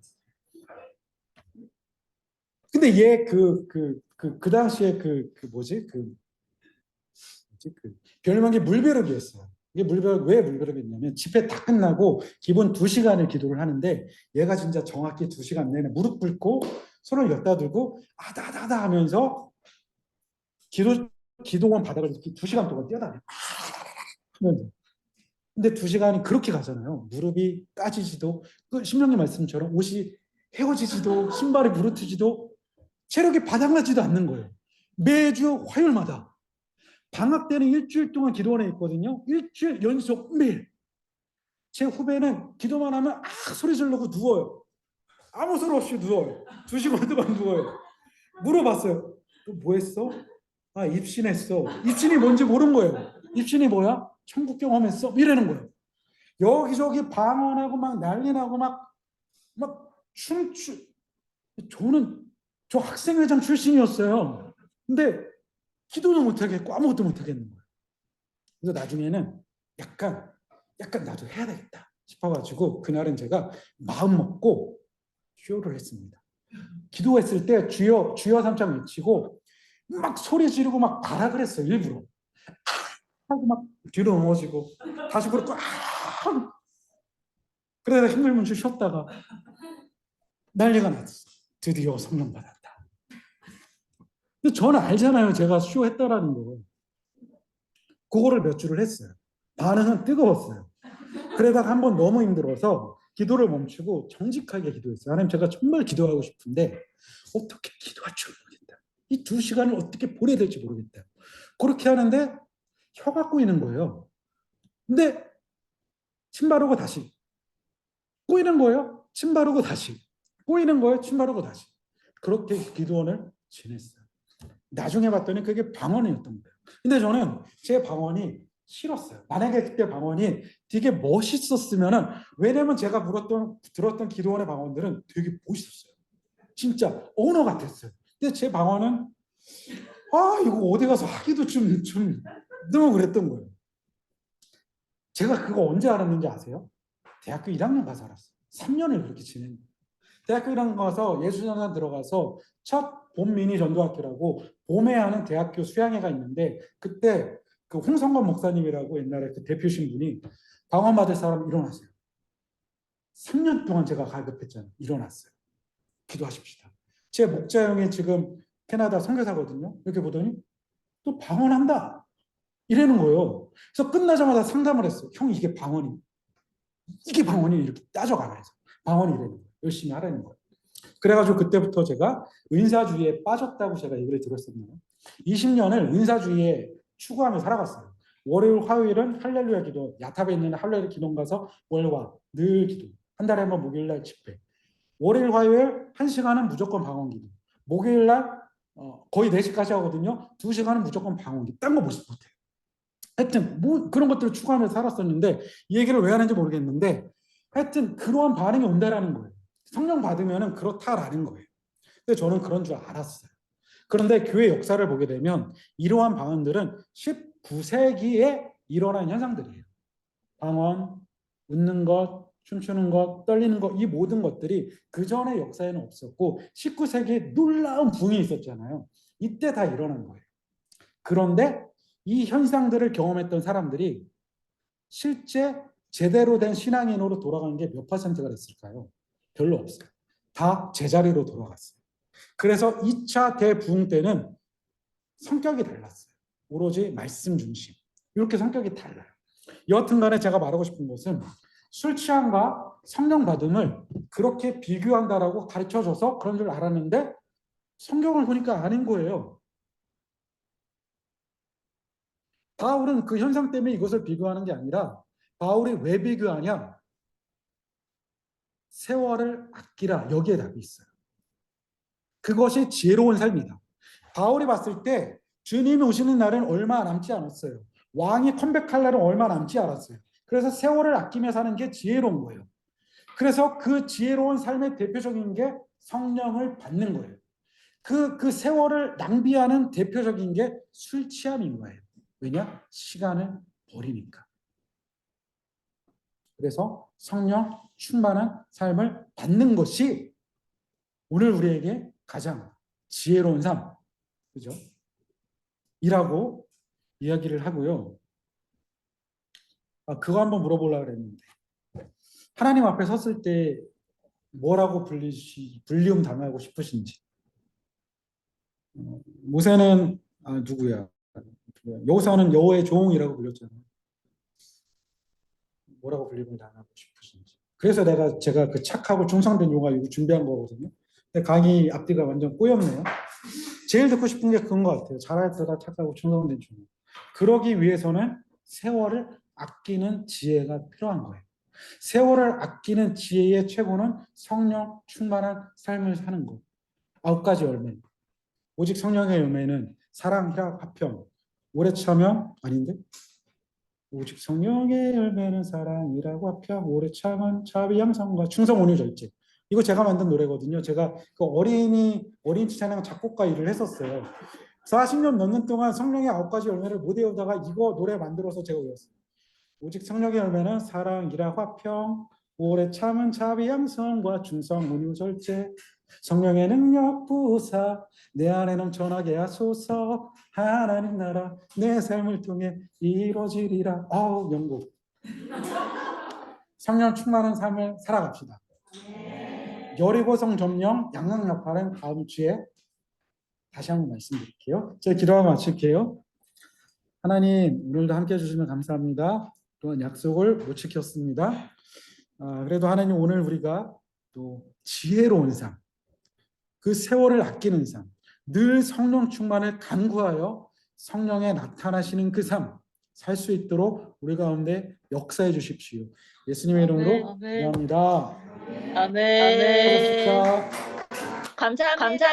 근데 얘 그 당시에 별명이 물벼룩이었어요. 이게 왜 물벼룩이었냐면 집회 다 끝나고 기본 2시간을 기도를 하는데 얘가 진짜 정확히 2시간 내내 무릎 꿇고 손을 엿다 들고 아다다다 하면서 기도원 바닥을 2시간 동안 뛰어다녀요. 근데 2시간이 그렇게 가잖아요. 무릎이 까지지도 신명님 말씀처럼 옷이 헤어지지도 신발이 무르트지도 체력이 바닥나지도 않는 거예요. 매주 화요일마다 방학 때는 일주일 동안 기도원에 있거든요. 일주일 연속 매일. 제 후배는 기도만 하면 소리 지르고 누워요. 아무 소리 없이 누워요. 2시간 동안 누워요. 물어봤어요. 너 뭐 했어? 입신했어. 입신이 뭔지 모르는 거예요. 입신이 뭐야? 천국 경험했어? 이러는 거예요. 여기저기 방언하고 막 난리 나고 막 저는 저 학생회장 출신이었어요. 근데 기도도 못하겠고 아무것도 못하겠는 거예요. 그래서 나중에는 약간 나도 해야 되겠다 싶어가지고 그날은 제가 마음 먹고 쇼를 했습니다. 기도했을 때 주여 삼창 외치고 막 소리 지르고 막 가라 그랬어요. 일부러 하고 막 뒤로 넘어지고 다시 그렇고 그러다가 힘들면 좀 쉬었다가 난리가 났어. 드디어 성령 받았다. 근데 저는 알잖아요. 제가 쇼 했다라는 거. 그거를 몇 주를 했어요. 반응은 뜨거웠어요. 그러다가 한 번 너무 힘들어서 기도를 멈추고 정직하게 기도했어요. 하나님 제가 정말 기도하고 싶은데 어떻게 기도할 줄 모르겠다. 이 2시간을 어떻게 보내야 될지 모르겠다. 그렇게 하는데 혀가 꼬이는 거예요. 근데 침 바르고 다시 꼬이는 거예요. 침 바르고 다시 꼬이는 거예요. 침 바르고 다시. 그렇게 기도원을 지냈어요. 나중에 봤더니 그게 방언이었던 거예요. 근데 저는 제 방언이 싫었어요. 만약에 그때 방언이 되게 멋있었으면은, 왜냐면 제가 들었던 기도원의 방언들은 되게 멋있었어요. 진짜 언어 같았어요. 근데 제 방언은 이거 어디 가서 하기도 좀 너무 그랬던 거예요. 제가 그거 언제 알았는지 아세요? 대학교 1학년 가서 알았어요. 3년을 그렇게 지낸 거예요. 대학교 1학년 가서 예수전산 들어가서 첫 봄 미니 전도학교라고 봄에 하는 대학교 수양회가 있는데, 그때 그 홍성건 목사님이라고 옛날에 그 대표신 분이 방언 받을 사람 일어나세요. 3년 동안 제가 갈급했잖아요. 일어났어요. 기도하십시다. 제 목자 형이 지금 캐나다 선교사거든요. 이렇게 보더니 또 방언한다 이러는 거예요. 그래서 끝나자마자 상담을 했어요. 형 이게 방언이 이렇게 따져가면서 방언이 이래는 거예요. 열심히 하라는 거예요. 그래가지고 그때부터 제가 은사주의에 빠졌다고 제가 얘기를 들었었나요? 20년을 은사주의에 추구하며 살아갔어요. 월요일, 화요일은 할렐루야 기도, 야탑에 있는 할렐루야 기도 가서 월화 늘 기도, 한 달에 한 번 목요일날 집회, 월요일, 화요일 1시간은 무조건 방언 기도, 목요일날 거의 4시까지 하거든요. 2시간은 무조건 방언 기도, 딴 거 못해요. 하여튼 뭐 그런 것들을 추구하며 살았었는데, 이 얘기를 왜 하는지 모르겠는데, 하여튼 그러한 반응이 온다라는 거예요. 성령 받으면 그렇다라는 거예요. 근데 저는 그런 줄 알았어요. 그런데 교회 역사를 보게 되면 이러한 방언들은 19세기에 일어난 현상들이에요. 방언, 웃는 것, 춤추는 것, 떨리는 것, 이 모든 것들이 그 전의 역사에는 없었고 19세기에 놀라운 붕이 있었잖아요. 이때 다 일어난 거예요. 그런데 이 현상들을 경험했던 사람들이 실제 제대로 된 신앙인으로 돌아간 게 몇 퍼센트가 됐을까요? 별로 없어요. 다 제자리로 돌아갔어요. 그래서 2차 대부흥 때는 성격이 달랐어요. 오로지 말씀 중심. 이렇게 성격이 달라요. 여하튼 간에 제가 말하고 싶은 것은, 술 취함과 성령 받음을 그렇게 비교한다라고 가르쳐줘서 그런 줄 알았는데 성경을 보니까 아닌 거예요. 바울은 그 현상 때문에 이것을 비교하는 게 아니라, 바울이 왜 비교하냐? 세월을 아끼라, 여기에 답이 있어요. 그것이 지혜로운 삶이다. 바울이 봤을 때 주님이 오시는 날은 얼마 남지 않았어요. 왕이 컴백할 날은 얼마 남지 않았어요. 그래서 세월을 아끼며 사는 게 지혜로운 거예요. 그래서 그 지혜로운 삶의 대표적인 게 성령을 받는 거예요. 그 세월을 낭비하는 대표적인 게 술 취함인 거예요. 왜냐? 시간을 버리니까. 그래서 성령 충만한 삶을 받는 것이 오늘 우리에게 가장 지혜로운 삶, 그죠? 이라고 이야기를 하고요. 그거 한번 물어보려고 그랬는데, 하나님 앞에 섰을 때 뭐라고 불리움 당하고 싶으신지. 모세는 누구야? 여호사는 여호와의 종이라고 불렸잖아요. 뭐라고 불리움을 당하고 싶으신지. 그래서 제가 그 착하고 충성된 용화 이거 준비한 거거든요. 근데 강의 앞뒤가 완전 꼬였네요. 제일 듣고 싶은 게 그건 것 같아요. 잘하였다 착하고 충성된 종화. 그러기 위해서는 세월을 아끼는 지혜가 필요한 거예요. 세월을 아끼는 지혜의 최고는 성령 충만한 삶을 사는 것. 9가지 열매. 오직 성령의 열매는 사랑, 희락, 화평, 오래 참음, 아닌데? 오직 성령의 열매는 사랑이라고 화평, 오래 참은 자비, 양성과 충성, 온유, 절제. 이거 제가 만든 노래거든요. 제가 그 어린이 찬양 작곡가 일을 했었어요. 40년 넘는 동안 성령의 9가지 열매를 못 외우다가 이거 노래 만들어서 제가 외웠어요. 오직 성령의 열매는 사랑이라 화평, 오래 참은 자비, 양성과 충성, 온유, 절제. 성령의 능력 부사 내 안에 넘쳐나게 하소서. 하나님 나라 내 삶을 통해 이루어지리라. 영국. 성령 충만한 삶을 살아갑시다. 여리고성 점령 양강역할은 다음 주에 다시 한번 말씀드릴게요. 제가 기도하고 마칠게요. 하나님, 오늘도 함께 해주시면 감사합니다. 또한 약속을 못 지켰습니다. 그래도 하나님, 오늘 우리가 또 지혜로운 삶, 그 세월을 아끼는 삶, 늘 성령 충만을 간구하여 성령에 나타나시는 그 삶 살 수 있도록 우리 가운데 역사해 주십시오. 예수님의 이름으로 기도합니다. 아멘. 수고하셨습니다. 감사합니다.